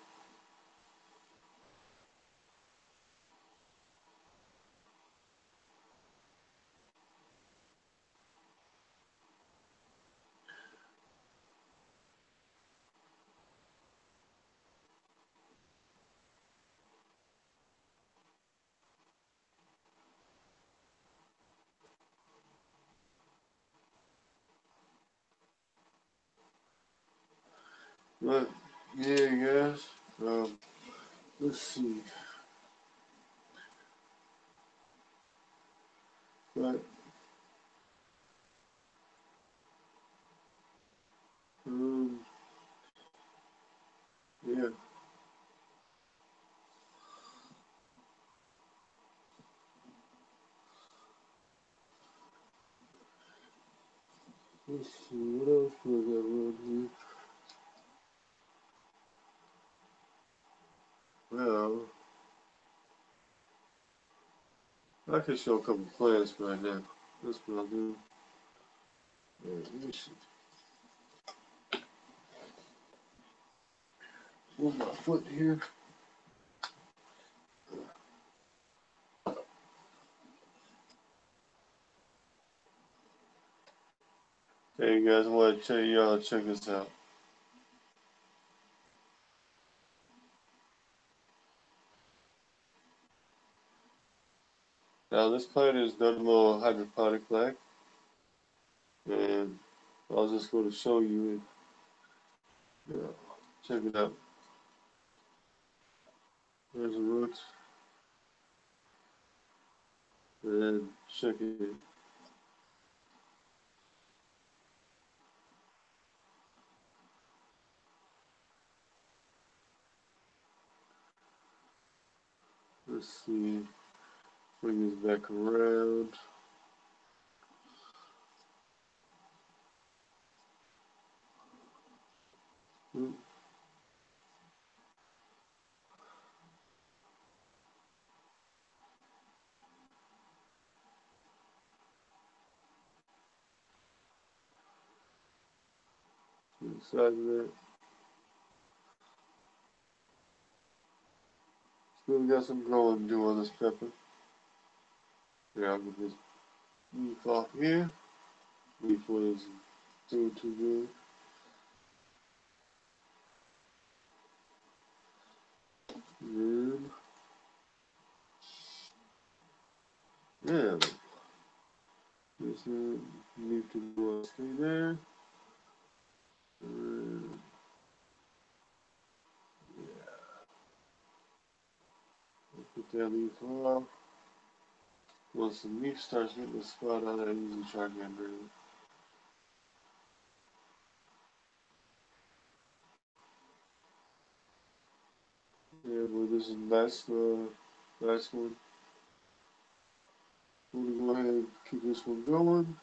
but yeah, guys. Um, let's see, but um, yeah. Let's see, what else do I got around here? Well, I can show a couple plants right now. That's what I'll do. Alright, let me see. Move my foot here. Hey guys, I want to tell y'all, check this out. Now this plant is done a little hydroponic like, and I was just going to show you it. Yeah, check it out. There's the roots, and check it. Let's see, bring this back around. Oop. Inside of that. Still got some growing to do on this pepper. Yeah, I'll get this leaf off here. Leaf was doing too good. And yeah, this leaf to go stay there. And yeah, I'll put that leaf off. Once the leaf starts getting the spot on it, I usually try to get rid of it. Yeah, well, this is the last one. I'm gonna go ahead and keep this one going.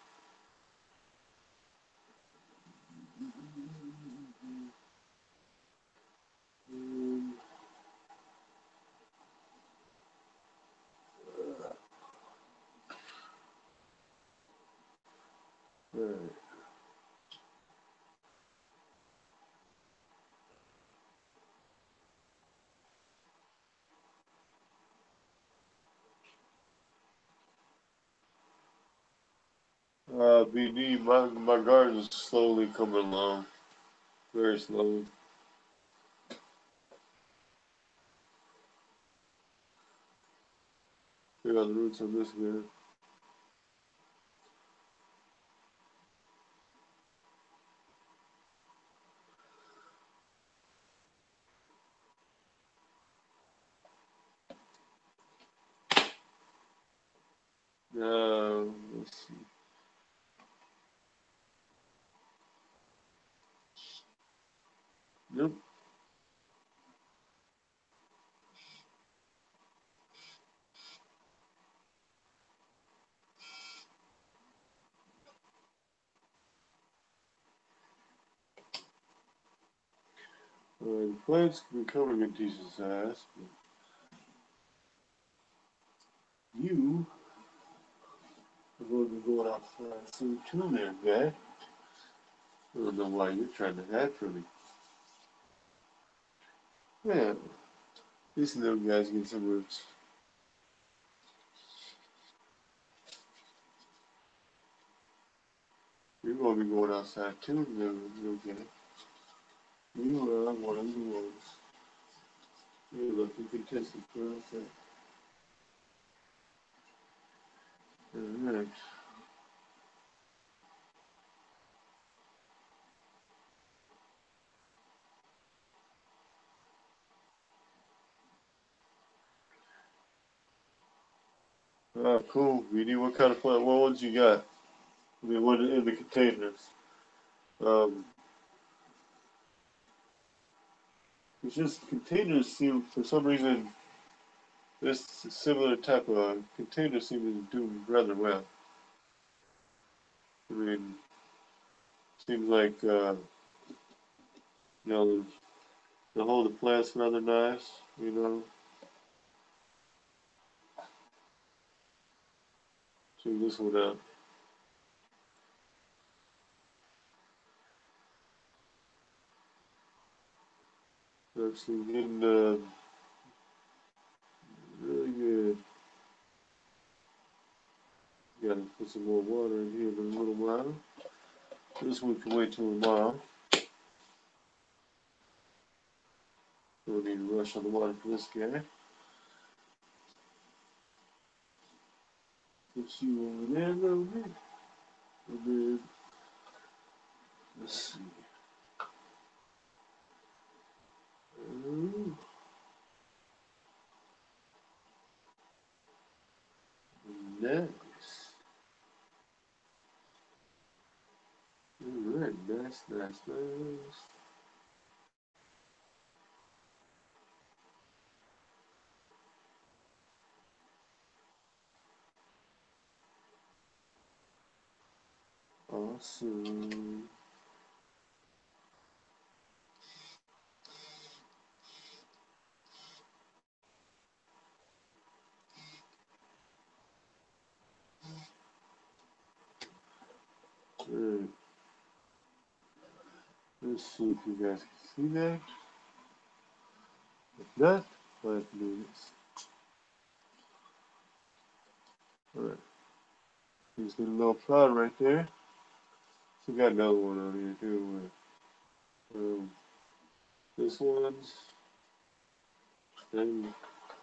And, alright. BD, my garden is slowly coming along, very slowly. Check out the roots on this guy. Let's see. Yep. The plant's becoming a decent size, but you are going to go outside soon too there, guy. I don't know why you're trying to hide from me. Yeah, these little guys get some roots. You're going to be going outside too, little guy. You are one of the ones. You're looking contested for outside. Alright. Cool. BD, what kind of plant? What ones you got? I mean, what in the containers? Um, it's just containers seem, for some reason, this similar type of container seems to do rather well. I mean, Seems like you know the whole the plant's rather nice. You know, check this one out. Actually getting really good. Gotta put some more water in here in a little while. This one can wait till tomorrow. Don't need to rush on the water for this guy. Put you over there a little bit. And then, let's see. Ooh, nice. Alright, nice, nice, nice. Awesome. Alright, let's see if you guys can see that. If not, 5 minutes. Alright, here's the little plot right there. So we got another one on here too. This one's, and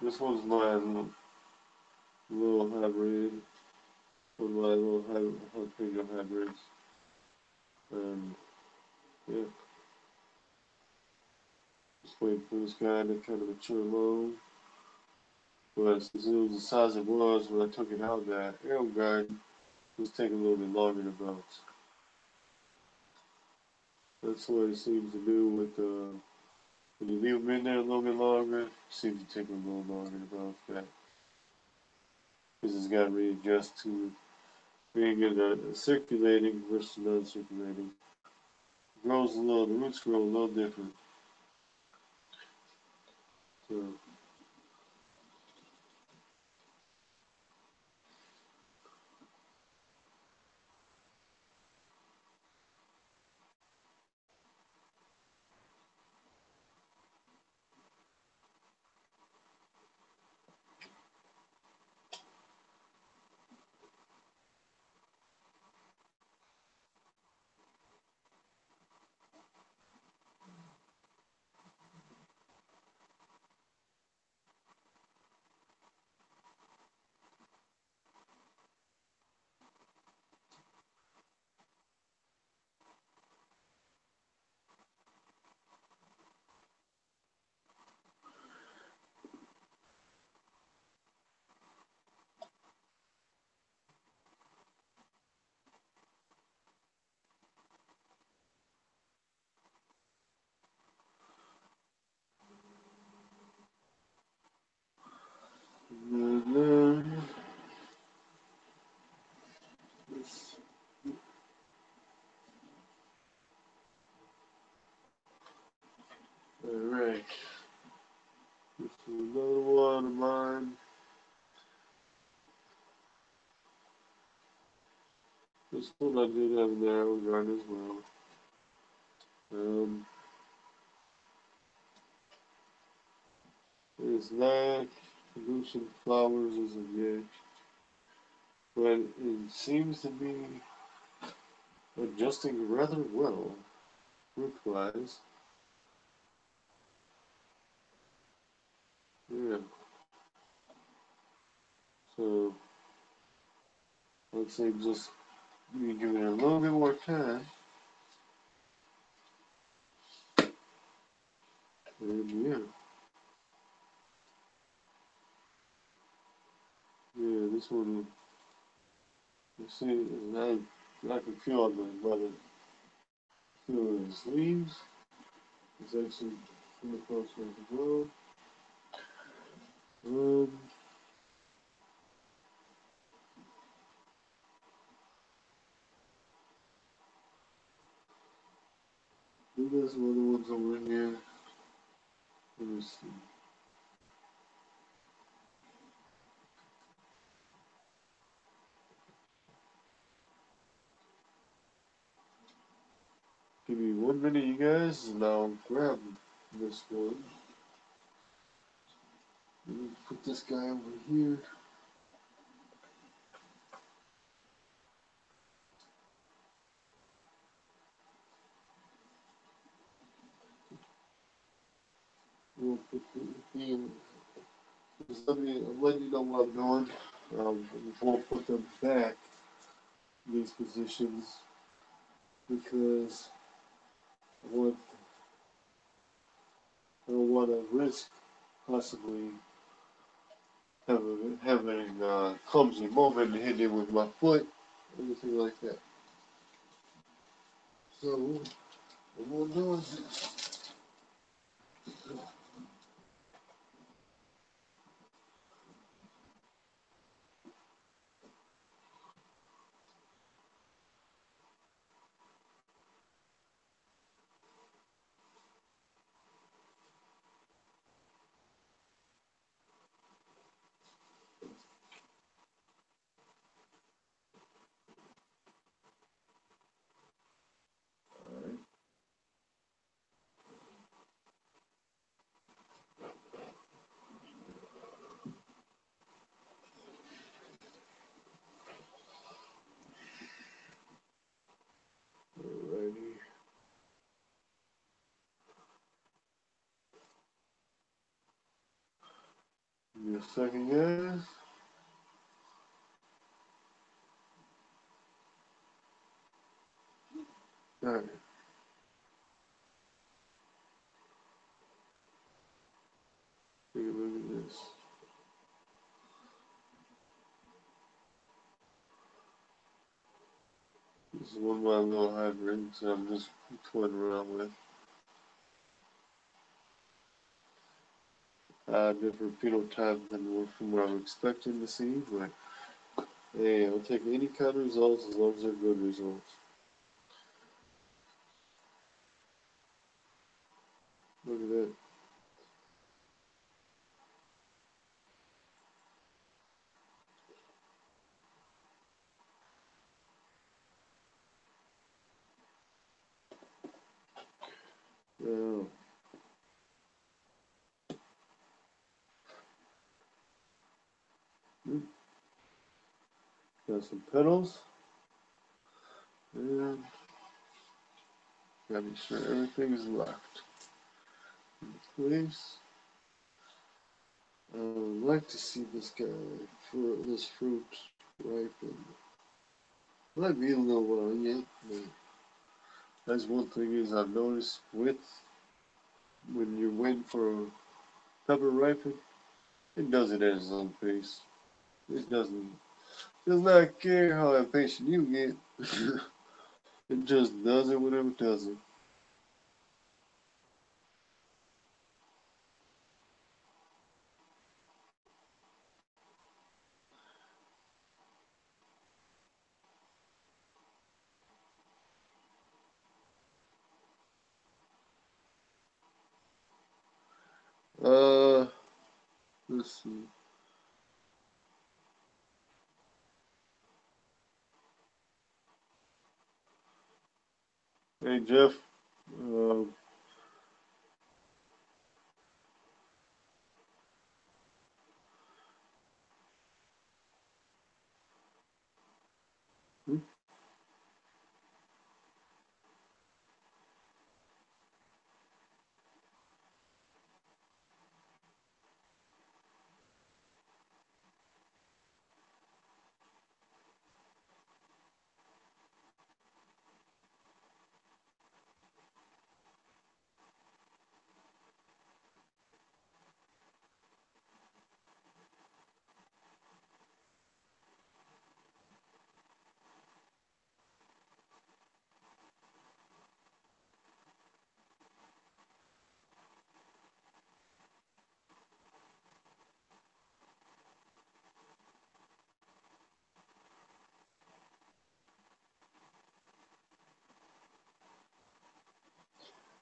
this one's my little hybrid. One of my little jalapeno hybrids. And yeah, just waiting for this guy to kind of mature low. But since it was the size it was when I took it out, that arrow garden was taking a little bit longer to bounce. That's what it seems to do with when you leave them in there a little bit longer, it seems to take a little longer to bounce back. Because it's got to readjust to being in a circulating versus non-circulating. Grows a little, the roots grow a little different. So and then alright. This is another one of mine. This one I did have an arrow garden as well. It's that producing flowers as of yet, but it seems to be adjusting rather well, root-wise. Yeah. So let's say just you give it a little bit more time, and yeah, this one. You see, I can feel on the feel in his leaves. It's actually pretty close to the grow. Um, think that's one of the ones over here. Let me see. Give me 1 minute, you guys, and I'll grab this one. Let me put this guy over here. We'll put the thing. Just I'm letting you know what I'm doing. We'll put them back in these positions because I want I don't want to risk possibly having a clumsy moment and hitting it with my foot, anything like that. So what we'll do is alrighty. Give me a second, guys. Alright. Take a look at this. This is one of my little hybrids that I'm just toying around with. Different phenotype than from what I'm expecting to see, but hey, I'll take any kind of results as long as they're good results. Look at that. Now, got some pedals, and gotta be sure everything is locked in place. I would like to see this guy, this fruit ripen. Might be a little while yet, but that's one thing is I've noticed with when you're waiting for a pepper ripen, it does it at its own pace. It does not care how impatient you get. It just does it whenever it does it. Uh, let's see. Hey Jeff, um, hmm?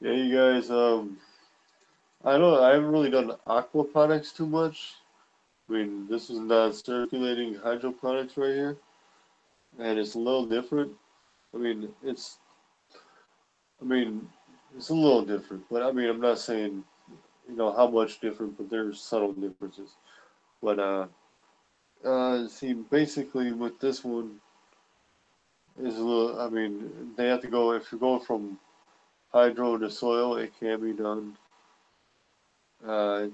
Yeah, you guys. I haven't really done aquaponics too much. I mean, this is not circulating hydroponics right here, and it's a little different. I mean, it's. I mean, it's a little different, but I mean, I'm not saying how much different, but there's subtle differences. But see, basically with this one is a little. I mean, they have to go if you're going from hydro to soil, it can be done.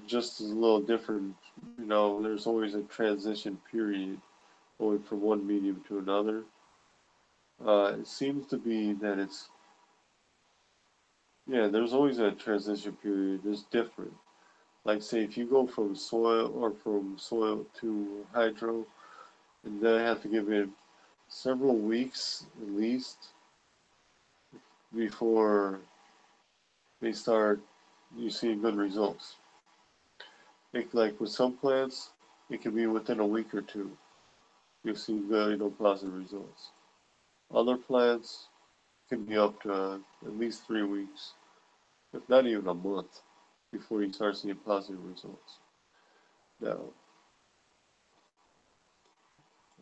Just is a little different. There's always a transition period going from one medium to another. It seems to be that yeah, there's always a transition period. It's different. Like, say, if you go from soil to hydro, and then I have to give it several weeks at least before they start you see good results. Like with some plants, it can be within a week or two. You'll see good, positive results. Other plants can be up to at least 3 weeks, if not even a month, before you start seeing positive results. Now,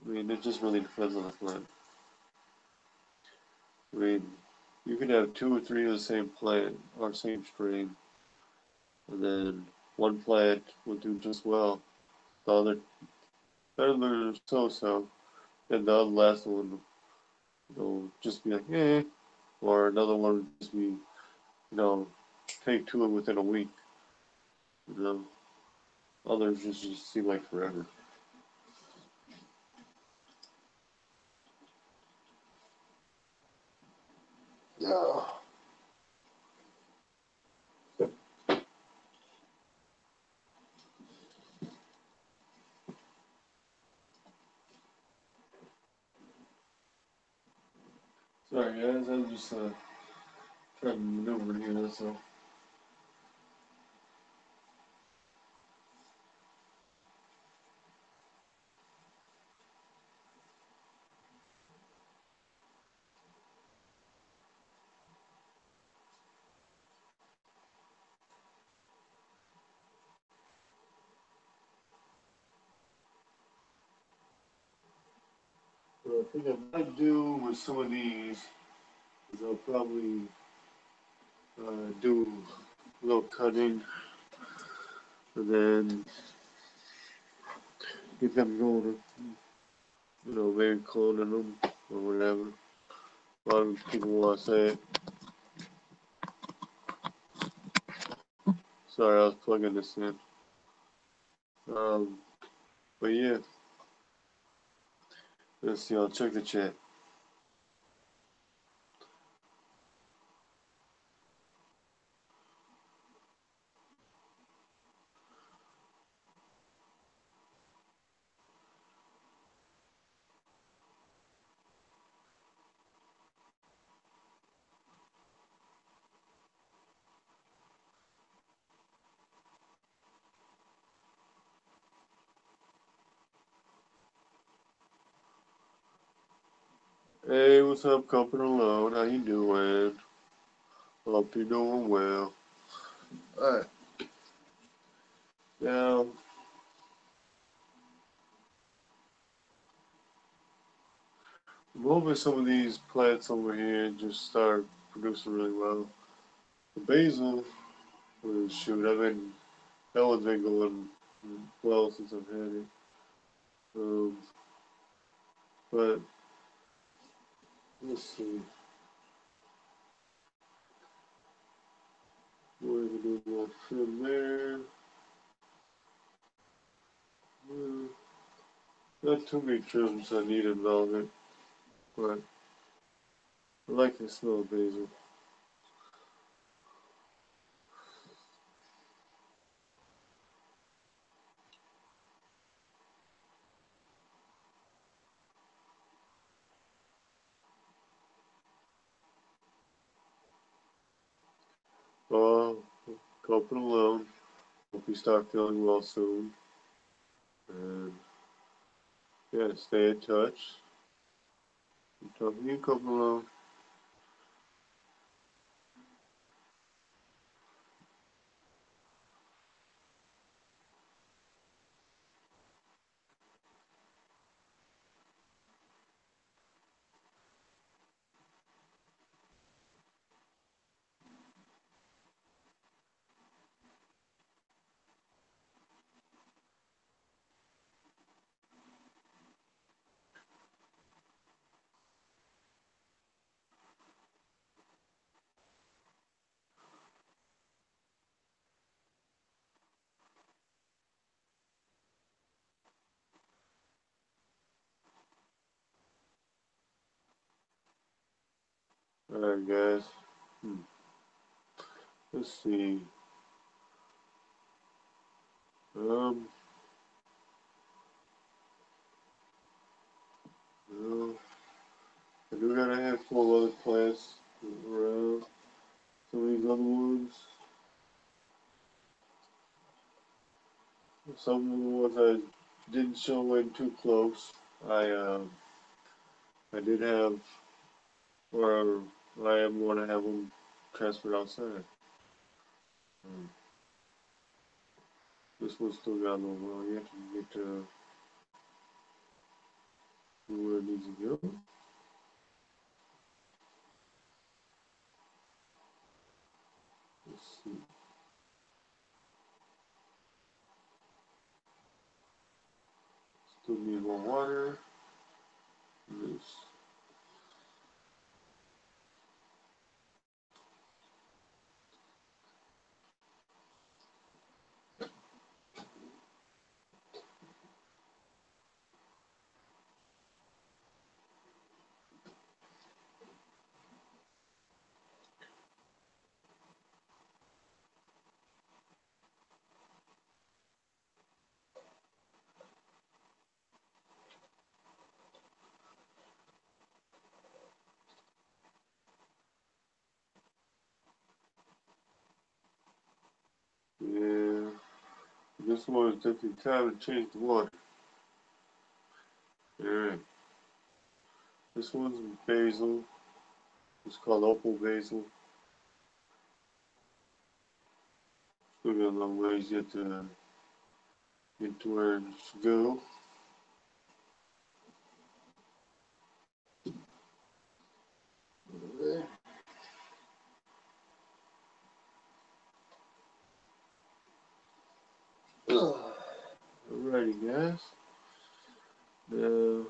I mean, it just really depends on the plant. I mean, you can have two or three of the same plant or same strain, and then one plant will do just well, the other so-so, and the last one will just be like, or another one will just be, take to it within a week. You know, others just seem like forever. Yeah. Sorry guys, I'm just trying to maneuver here, so. What I think I might do with some of these is I'll probably do a little cutting and then get them going, maybe cloning them or whatever. A lot of people want to say it. Sorry, I was plugging this in. Um, but yeah, let's see. I'll check the chat. Hey, what's up, Company Alone? How you doing? Hope you're doing well. Alright, now, I'm hoping some of these plants over here just start producing really well. The basil, shoot, that one's been going well since I've had it. Um, but, let's see. We're gonna do more trim there. Not too many trims I need in velvet, but I like the smell of basil. Oh, Company Alone. Hope you start feeling well soon. And yeah, stay in touch. I'm talking to you, Company Alone. Alright, guys. Let's see. Um, well, I do got a handful of other plants around. Some of these other ones. Some of the ones I didn't show in too close. I did have, or I am going to have them transferred outside. Um, this one's still got a little long yet to get to where it needs to go. Let's see. Still need more water. This. Yeah. This one is definitely time to change the water. Alright. This one's basil. It's called opal basil. Still got a long ways yet to get to where it should go. Alrighty, guys. Now,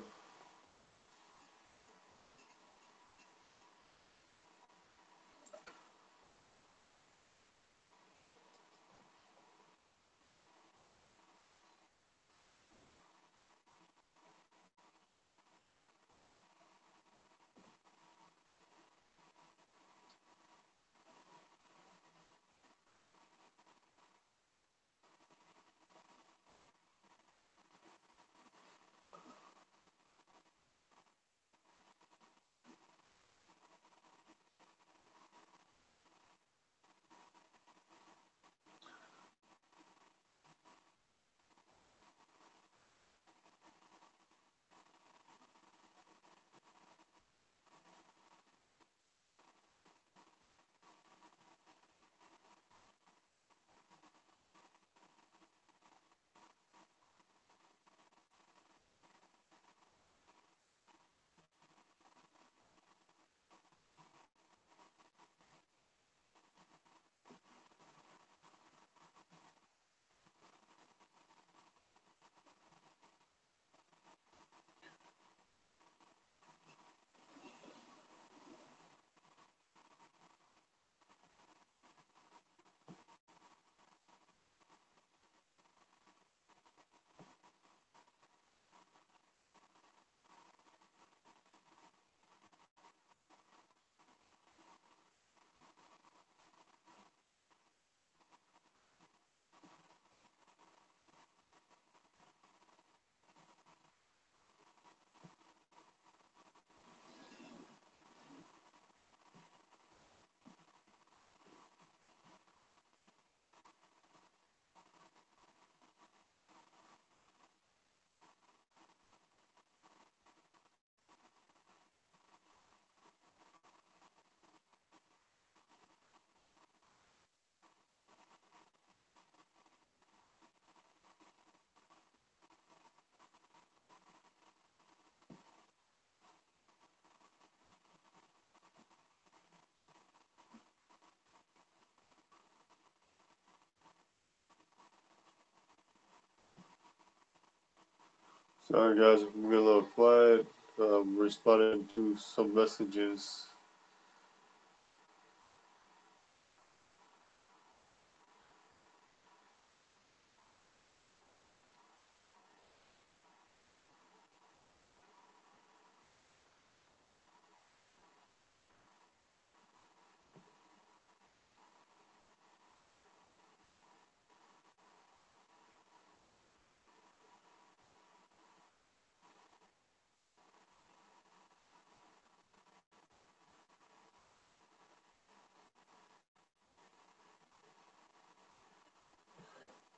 sorry guys, I'm getting a little quiet. Responding to some messages.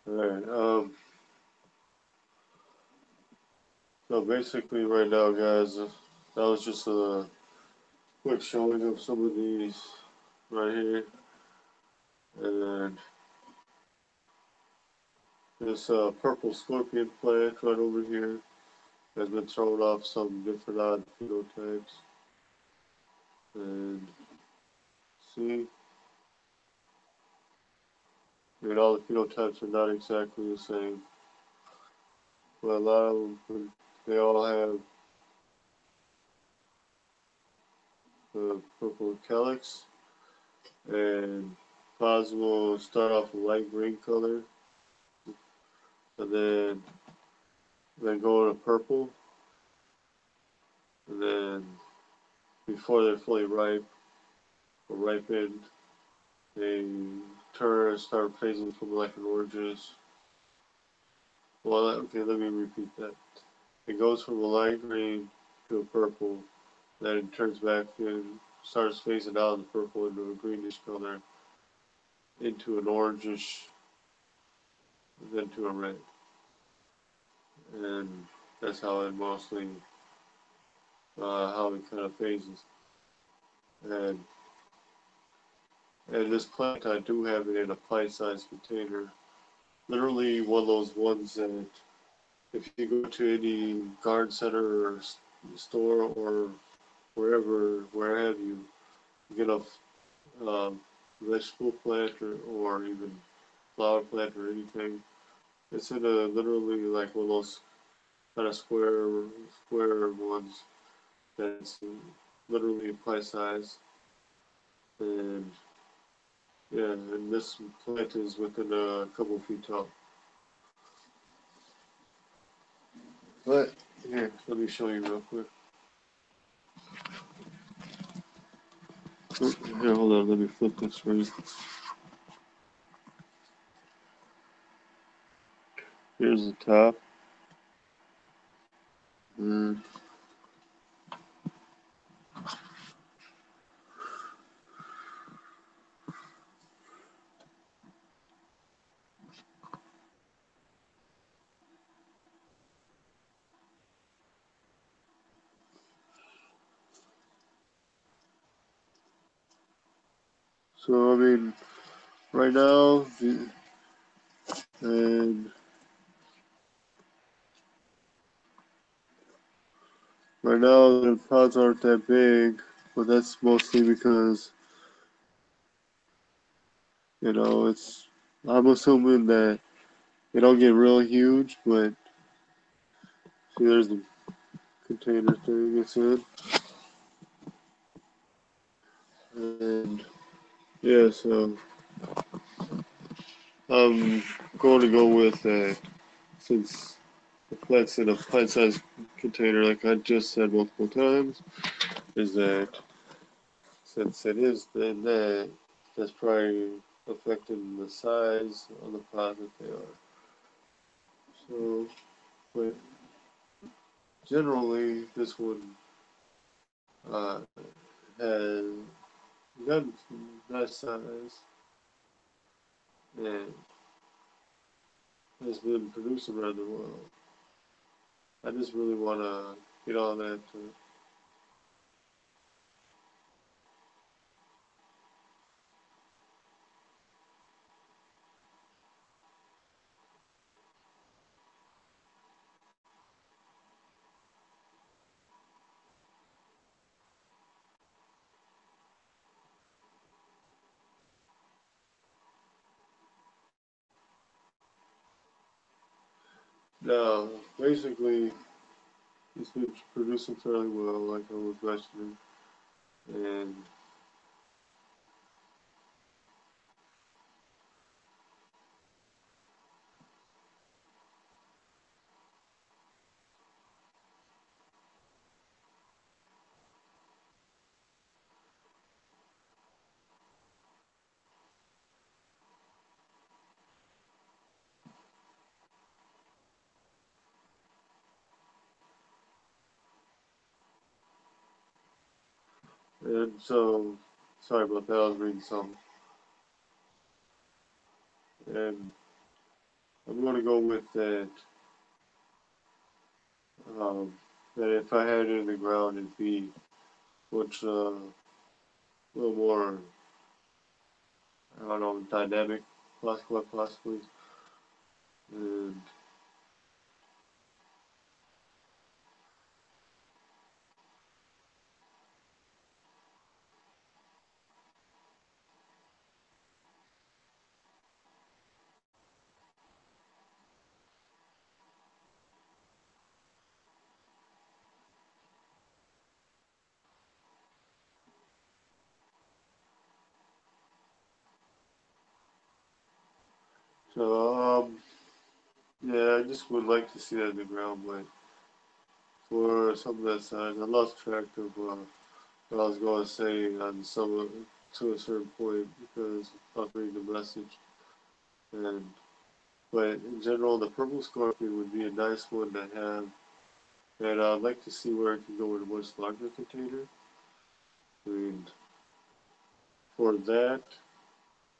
Alright, so basically right now, guys, that was just a quick showing of some of these right here. And this purple scorpion plant right over here has been throwing off some different odd phenotypes. And see, all the phenotypes are not exactly the same. But a lot of them, they all have the purple calyx, and plasma will start off a light green color, and then go to purple, and then before they're fully ripe or ripened, they turn and start phasing from like an orangish. Well, okay, let me repeat that. It goes from a light green to a purple, then it turns back and starts phasing out of the purple into a greenish color, into an orangish, and then to a red. And that's how it mostly, how it kind of phases. And and this plant, I do have it in a pint-sized container. Literally one of those ones that if you go to any garden center or store or where have you, get a vegetable plant or even flower plant or anything. It's in a literally like one of those kind of square ones that's literally pie size. And yeah, and this plant is within a couple feet tall. But here, let me show you real quick. Oh, here, hold on, let me flip this for you. Here's the top. Mm. So I mean, right now, and right now the pods aren't that big, but that's mostly because it's. I'm assuming that they don't get real huge, but see, there's the container thing it's in, and yeah, so I'm going to go with that since the plant's in a pint-sized container, like I just said multiple times, is that since it is in that, that's probably affecting the size of the pot that they are. So, but generally, this one uh, has got nice size and has been produced around the world. I just really want to get on that. Now, basically, it's been producing fairly well, like I was mentioning, and so sorry about that. I was reading something, and I'm gonna go with that. Um, that if I had it in the ground, it'd be much a little more, I don't know, dynamic, possibly. And so, yeah, I just would like to see that in the ground, but for something that size, I lost track of what I was going to say on some to a certain point because I was reading the message. And but in general, the purple scorpion would be a nice one to have, and I'd like to see where it can go in a much larger container. I mean, for that,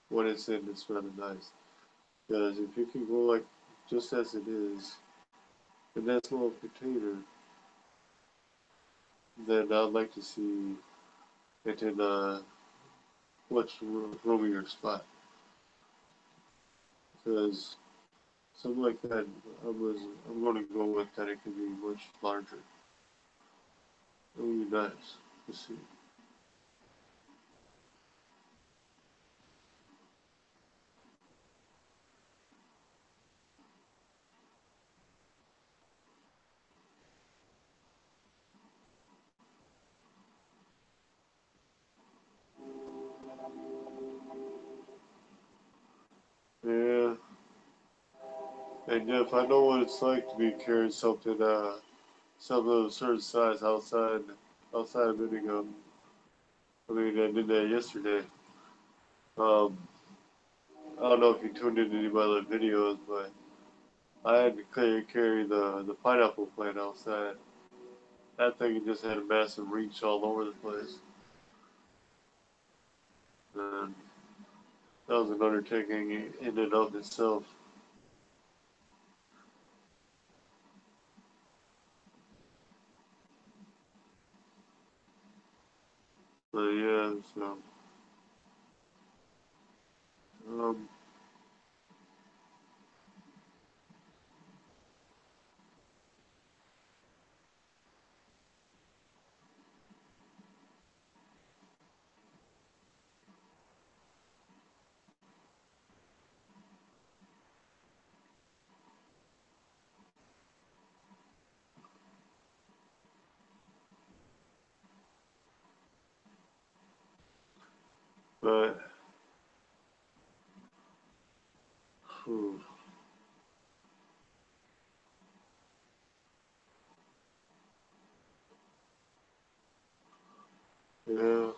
when it's in, it's rather nice. Because if you can go like just as it is in that small container, then I'd like to see it in a much roomier spot. Because something like that, I'm going to go with that. It can be much larger. It would be nice to see. Yeah, and if I know what it's like to be carrying something of a certain size outside of Indigo. I mean, I did that yesterday. Um, I don't know if you tuned into any of my other videos, but I had to carry the pineapple plant outside. That thing just had a massive reach all over the place. And that was an undertaking in and of itself. But yeah, so, um, but, whew, yeah,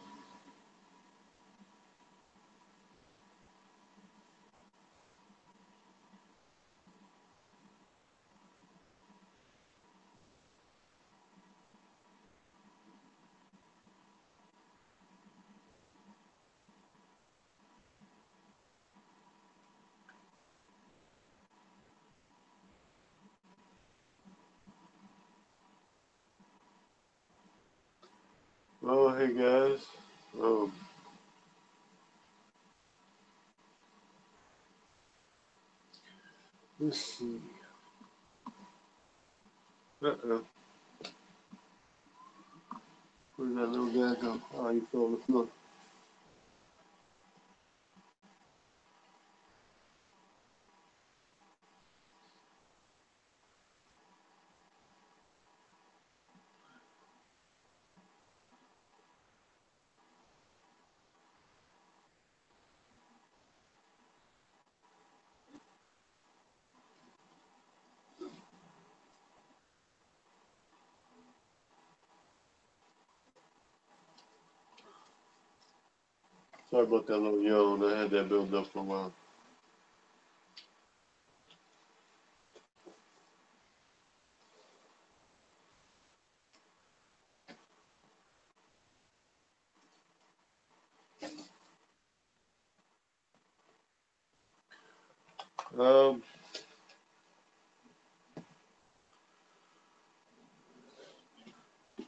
well, hey guys, um, let's see. Uh-oh, where'd that little guy go? Oh, he fell on the floor. Sorry about that little yawn. I had that built up for a while. Um,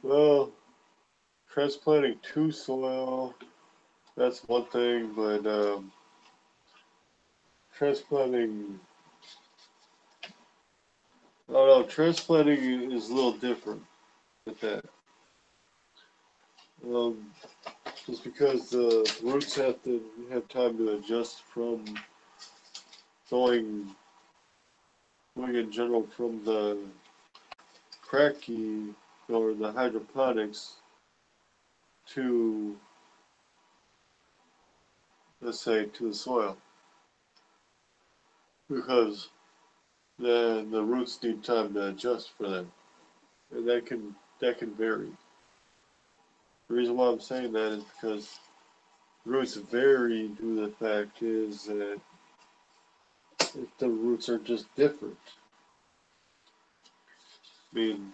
Well, transplanting to soil, that's one thing, but transplanting, I don't know, transplanting is a little different with that. Um, just because the roots have to have time to adjust from going, going in general from the cracky or the hydroponics to, let's say, to the soil, because the roots need time to adjust for them, and that can vary. The reason why I'm saying that is because roots vary due to the fact is that if the roots are just different. I mean,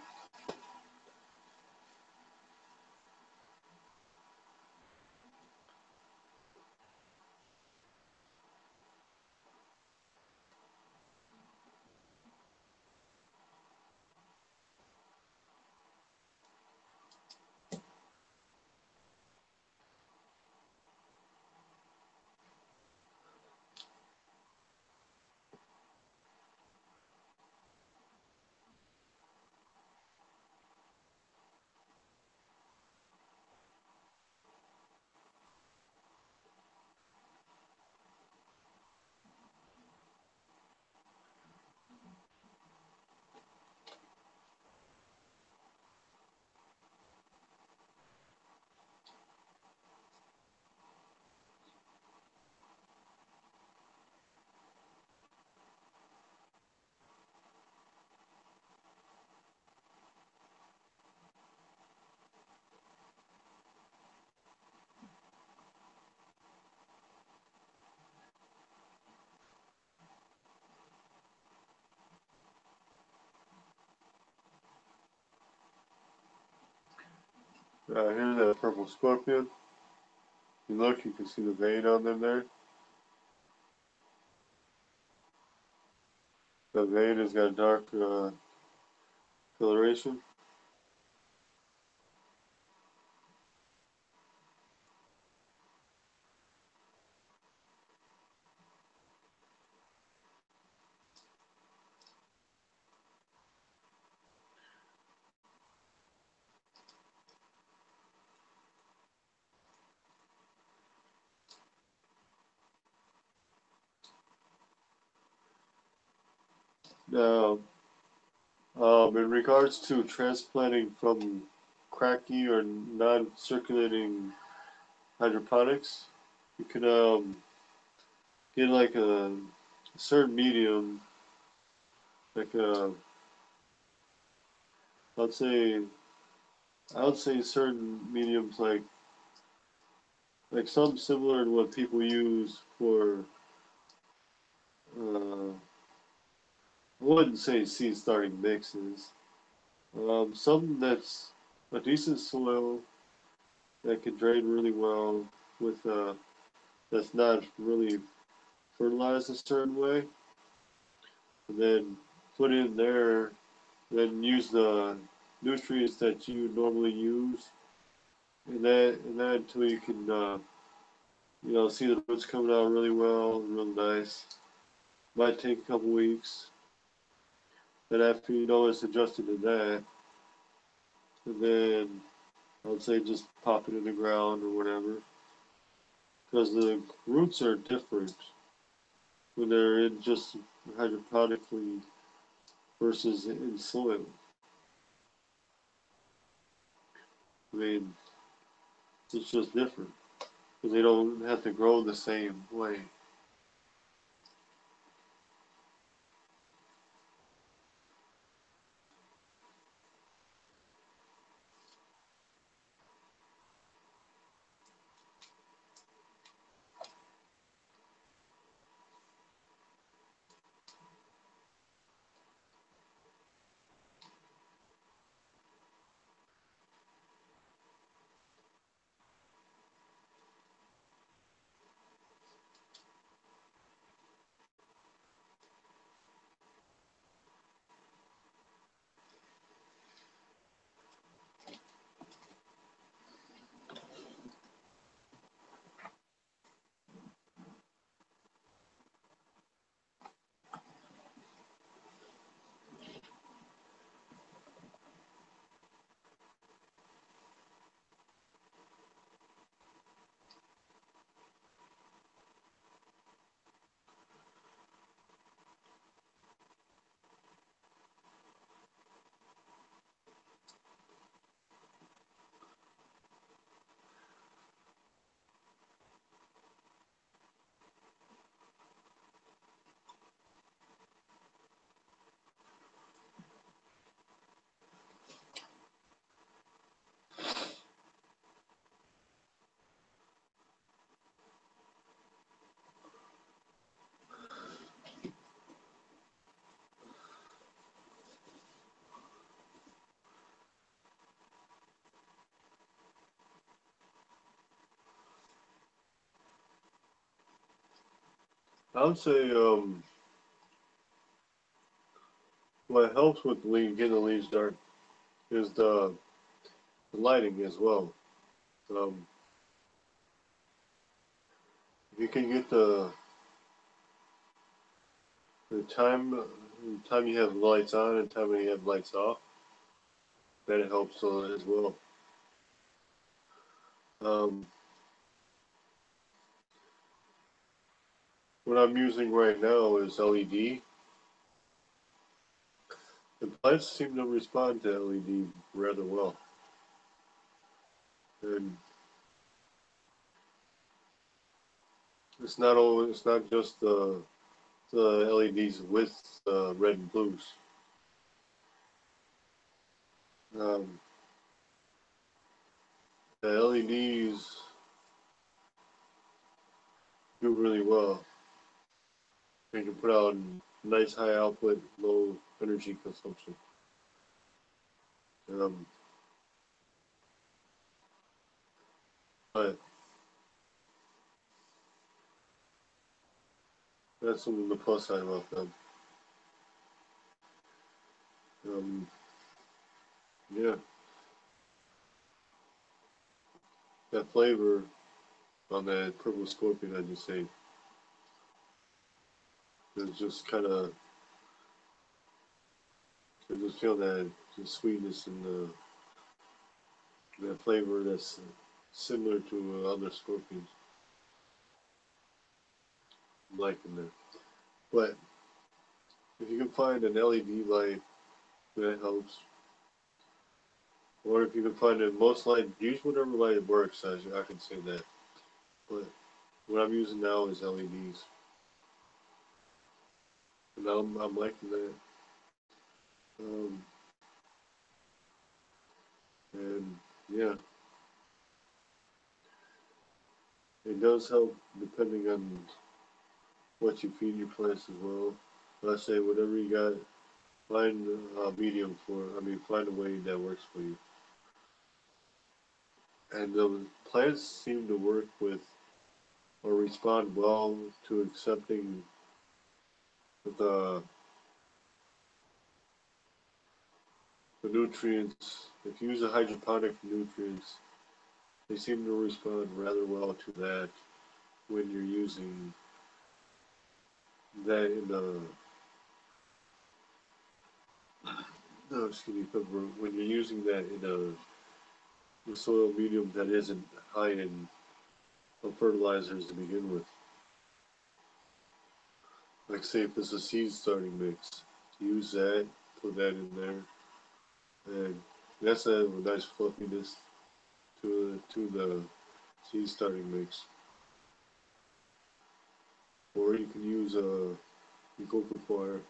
here's that purple scorpion. You look, you can see the vein on them there. The vein has got a dark coloration. Now, in regards to transplanting from cracky or non-circulating hydroponics, you can get like a certain medium, like let's say, I would say certain mediums like some similar to what people use for I wouldn't say seed starting mixes. Something that's a decent soil that can drain really well with that's not really fertilized a certain way, and then put in there, then use the nutrients that you normally use, and that until you can see the roots coming out really well, real nice. Might take a couple weeks. Then after you know it's adjusted to that, and then I would say just pop it in the ground or whatever, because the roots are different when they're in just hydroponically versus in soil. I mean, it's just different because they don't have to grow the same way. I would say what helps with getting the leaves dark is the lighting as well. Um, if you can get the time you have lights on and time when you have lights off, that helps as well. Um, what I'm using right now is LED. The plants seem to respond to LED rather well, and it's not just the LEDs with red and blues. Um, the LEDs do really well. They can put out nice high output, low energy consumption. Um, but that's some of the plus side about them. Um, yeah, that flavor on that purple scorpion I just say is just kind of I just feel that the sweetness and that flavor that's similar to other scorpions. I'm liking that. But if you can find an LED light, that helps. Or if you can find a most light, use whatever light works. I can say that. But what I'm using now is LEDs, and I'm liking that. Um, and yeah, it does help depending on what you feed your plants as well. I say whatever you got, find a medium for. I mean, find a way that works for you. And the plants seem to work with or respond well to accepting the the nutrients. If you use a hydroponic nutrients, they seem to respond rather well to that when you're using that in no, excuse me, when you're using that in a soil medium that isn't high in fertilizers to begin with. Like say if it's a seed starting mix, use that, put that in there, and that's a nice fluffiness to the seed starting mix. Or you can use cocoa coir.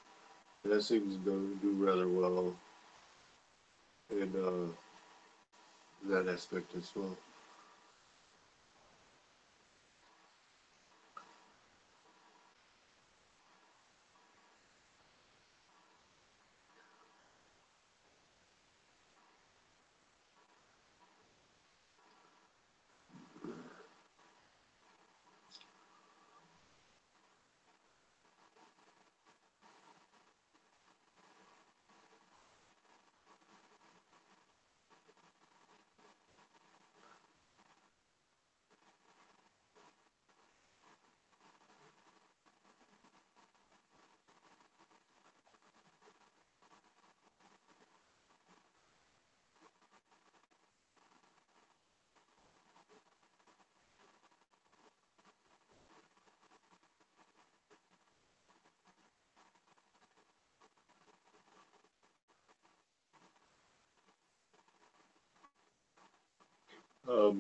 That seems to do rather well in that aspect as well.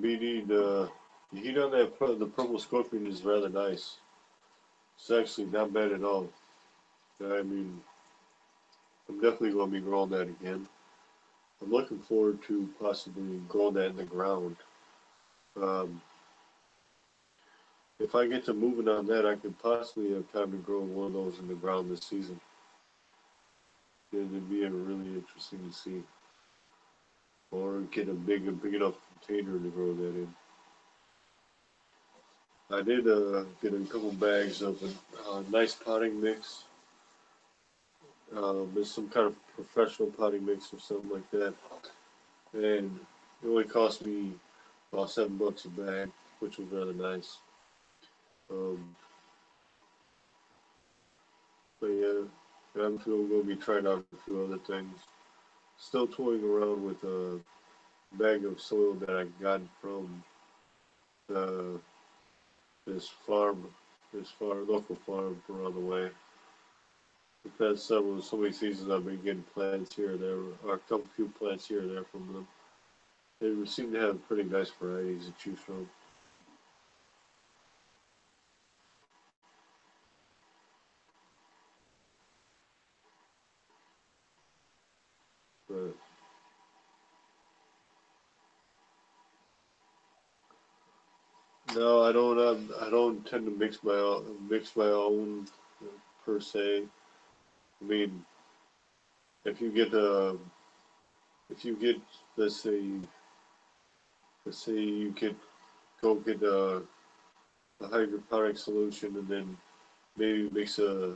BD, the heat on the purple scorpion is rather nice. It's actually not bad at all. I mean, I'm definitely going to be growing that again. I'm looking forward to possibly growing that in the ground. Um, if I get to moving on that, I could possibly have time to grow one of those in the ground this season. It'd be really interesting to see. Or get a big enough container to grow that in. I did get a couple bags of a nice potting mix. It's some kind of professional potting mix or something like that, and it only cost me about $7 a bag, which was rather nice. Um, but yeah, I'm still gonna be trying out a few other things. Still toying around with a bag of soil that I got from the this farm, local farm around the way. The past so many seasons I've been getting plants here and there, or a couple few plants here and there from them. They seem to have pretty nice varieties to choose from. But no, I don't tend to mix my own per se. I mean, if you get if you get let's say let's say you get go get a hydroponic solution and then maybe mix a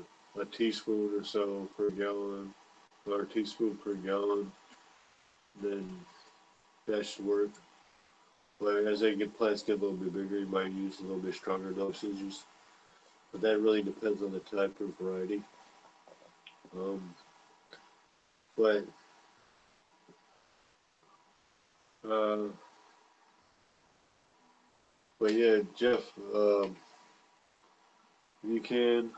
teaspoon or so per gallon or a teaspoon per gallon, then that should work. But as plants get a little bit bigger, you might use a little bit stronger dosages. But that really depends on the type of variety. Um, but uh, but yeah, Jeff, you can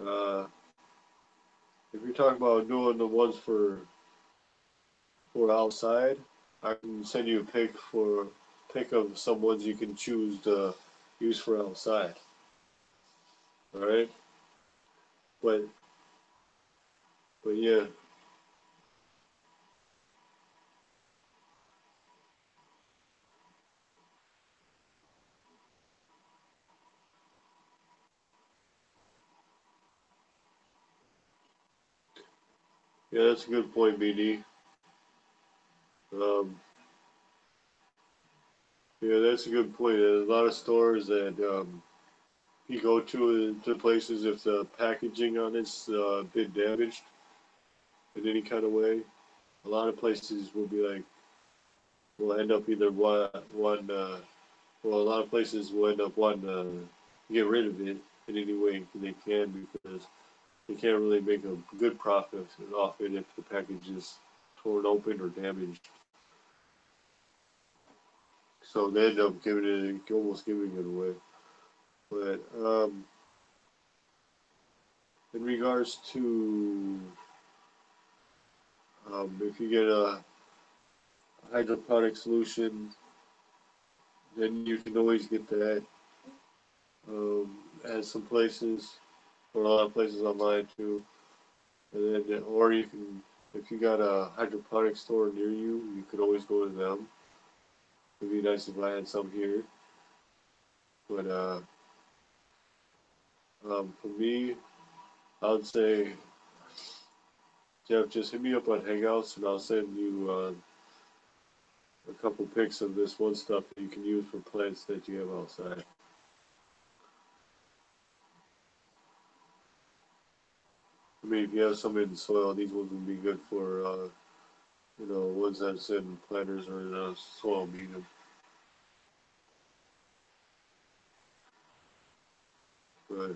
uh, if you're talking about doing the ones for outside, I can send you a pic of some ones you can choose to use for outside. All right, but yeah, yeah, that's a good point, BD. Um, yeah, that's a good point. There's a lot of stores that you go to places if the packaging on it's a bit damaged in any kind of way. A lot of places will be like will end up either one well a lot of places will end up wanting to get rid of it in any way they can because they can't really make a good profit off it if the package is torn open or damaged. So they end up almost giving it away. But in regards to if you get a hydroponic solution, then you can always get that at some places or a lot of places online too. And then, or you can, if you got a hydroponic store near you, you could always go to them. It'd be nice if I had some here. But for me, I would say, Jeff, just hit me up on Hangouts and I'll send you a couple pics of this one stuff that you can use for plants that you have outside. I mean, if you have some in the soil, these ones would be good for, ones that's in planters or in soil medium. But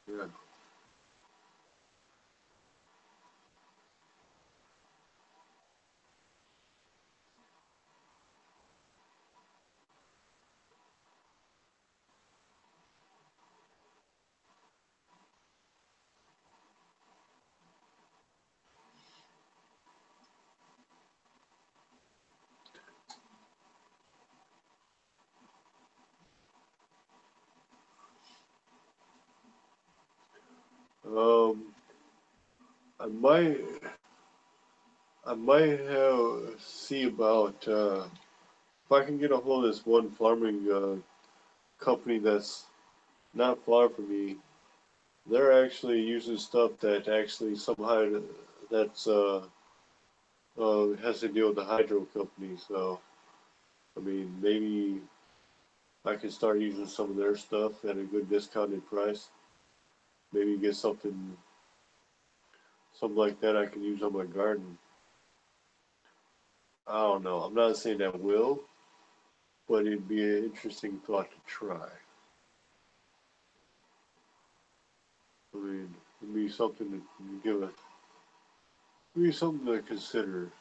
yeah. Um, I might, I might have see about if I can get a hold of this one farming company that's not far from me. They're actually using stuff that actually that's has to deal with the hydro company. So I mean, maybe I can start using some of their stuff at a good discounted price. Maybe get something like that I can use on my garden. I don't know. I'm not saying that will, but it'd be an interesting thought to try. I mean, it'd be something to give a, it'd be something to consider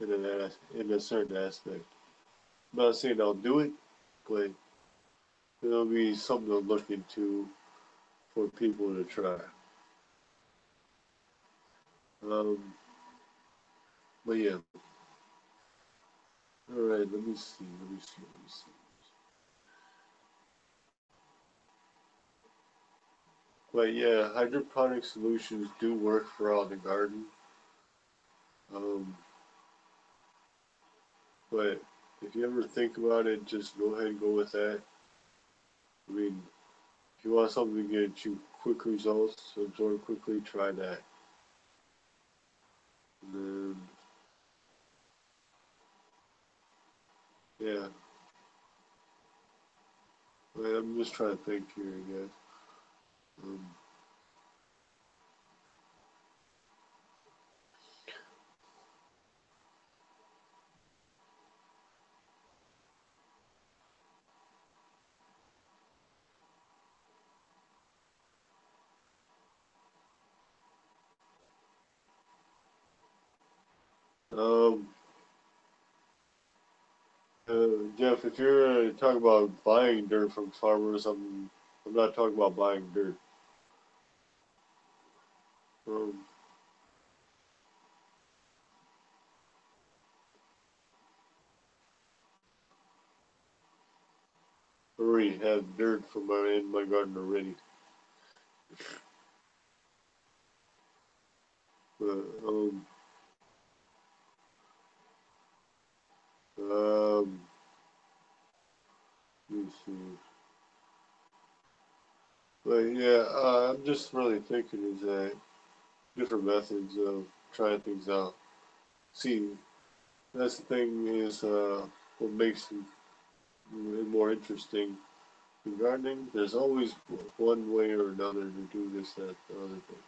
in a certain aspect. I'm not saying I'll do it, but it'll be something to look into for people to try. Um, but yeah, all right. Let me see. Let me see. Let me see. But yeah, hydroponic solutions do work for out in the garden. Um, but if you ever think about it, just go ahead and go with that. I mean, if you want something to get you quick results, absorb quickly, try that. And then, yeah, I'm just trying to think here, I guess. Um, um, Jeff, if you're talking about buying dirt from farmers, I'm not talking about buying dirt. Um, I already have dirt for in my garden already. But um, let me see. But yeah, I'm just really thinking is that different methods of trying things out. See, that's the thing is what makes it more interesting in gardening. There's always one way or another to do this, that, the other thing.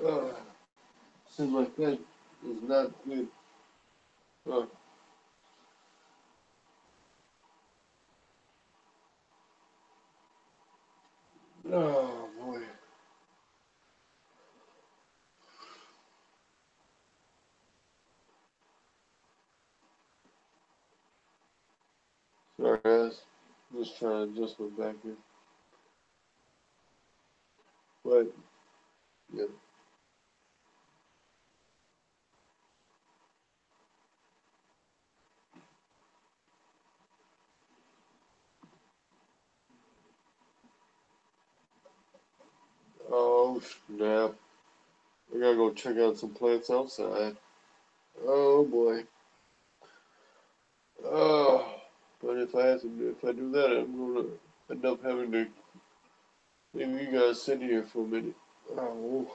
Uh, seems like that is not good. Uh, oh boy. Sorry guys. Just trying to adjust my back here. But yeah. Oh snap. I gotta go check out some plants outside. Oh boy. Oh, but if I do that, I'm gonna end up having to leave you guys sit here for a minute. Oh,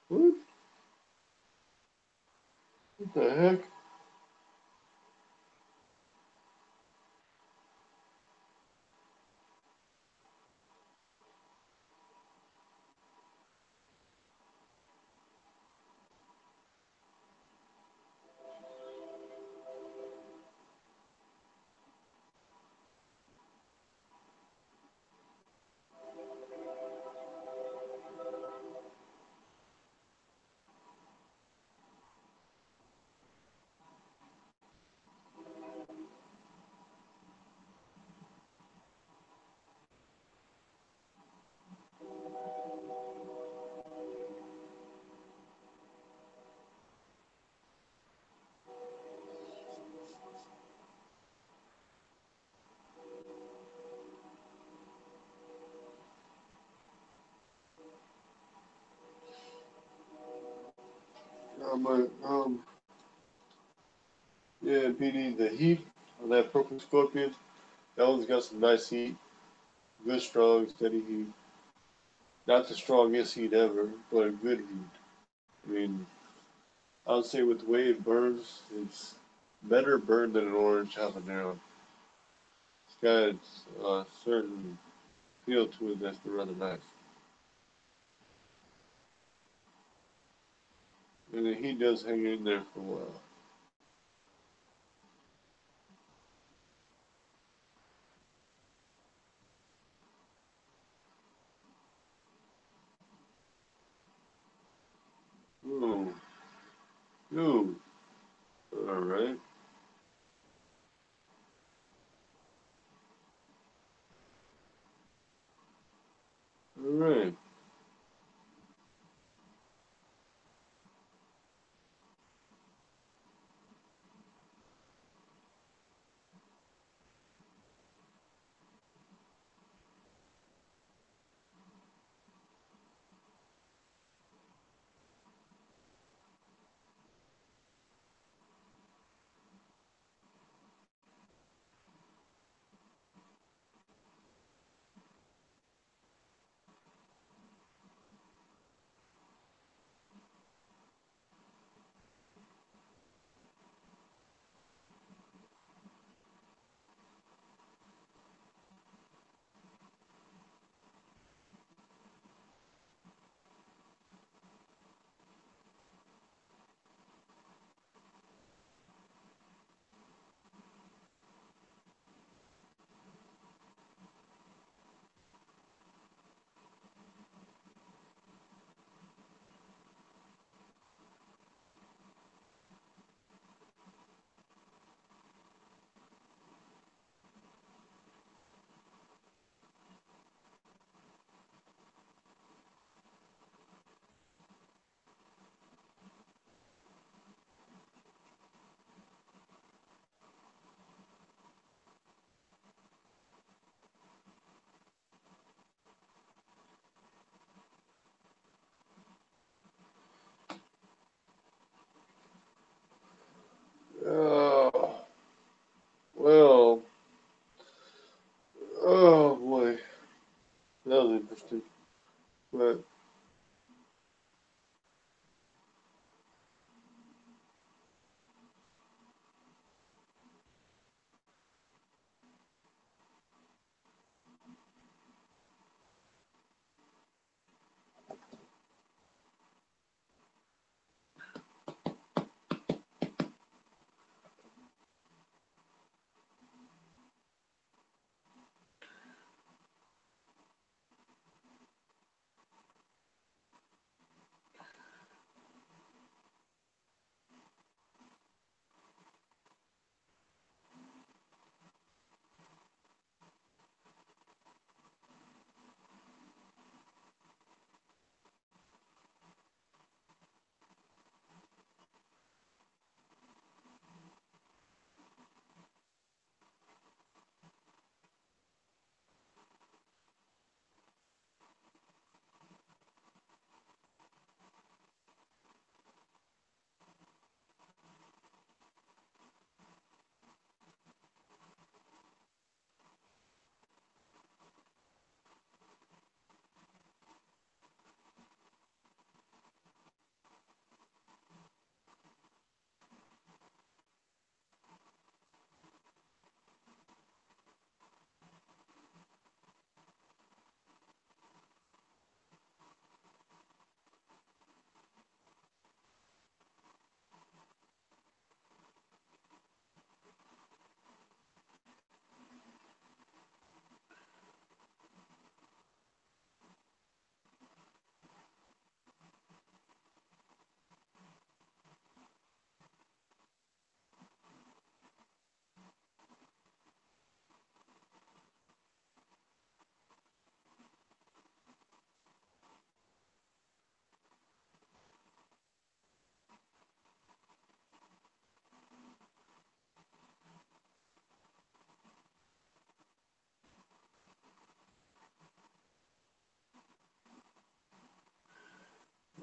what? What the heck? But yeah, PD, the heat on that purple scorpion, that one's got some nice heat, good, strong, steady heat. Not the strongest heat ever, but a good heat. I mean, I would say with the way it burns, it's better burned than an orange habanero. It's got a certain feel to it that's rather nice. And the heat does hang in there for a while. Ooh, ooh, alright, alright. Oh, well, oh boy, that was interesting. But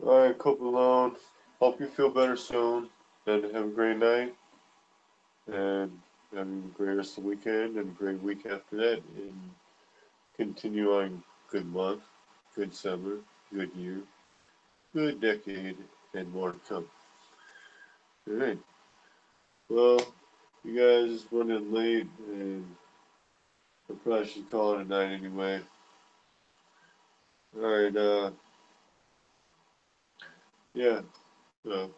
all right, Cope alone. Hope you feel better soon, and have a great night, and have a great rest of the weekend, and a great week after that, and continue on good month. good summer, good year, good decade, and more to come. Alright. Well, you guys running late, and I probably should call it a night anyway. Alright, yeah, so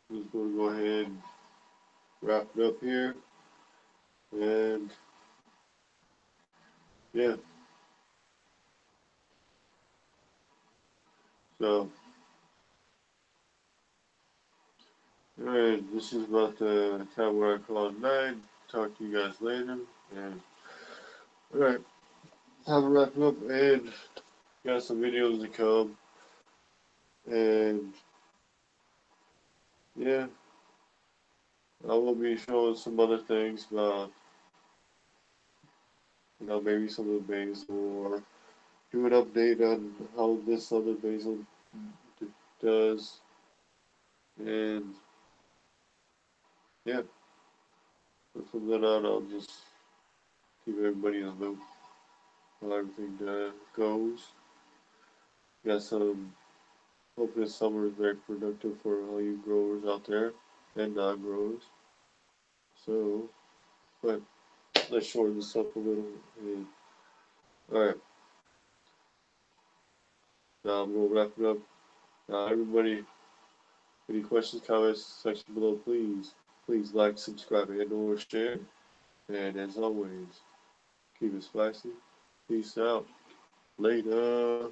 I'm just gonna go ahead and wrap it up here, and yeah, so, alright, this is about the time where I call it night. Talk to you guys later, and alright, time to wrap it up, and got some videos to come, and yeah, I will be showing some other things about, maybe some of the basil, or do an update on how this other basil does, and yeah, from then on, I'll just keep everybody in the loop how everything goes. Got some, hopefully this summer is very productive for all you growers out there, and non-growers. So, but let's shorten this up a little. And, alright, now I'm going to wrap it up. Now, everybody, any questions, comments, section below, please like, subscribe, and or share. And as always, keep it spicy. Peace out. Later.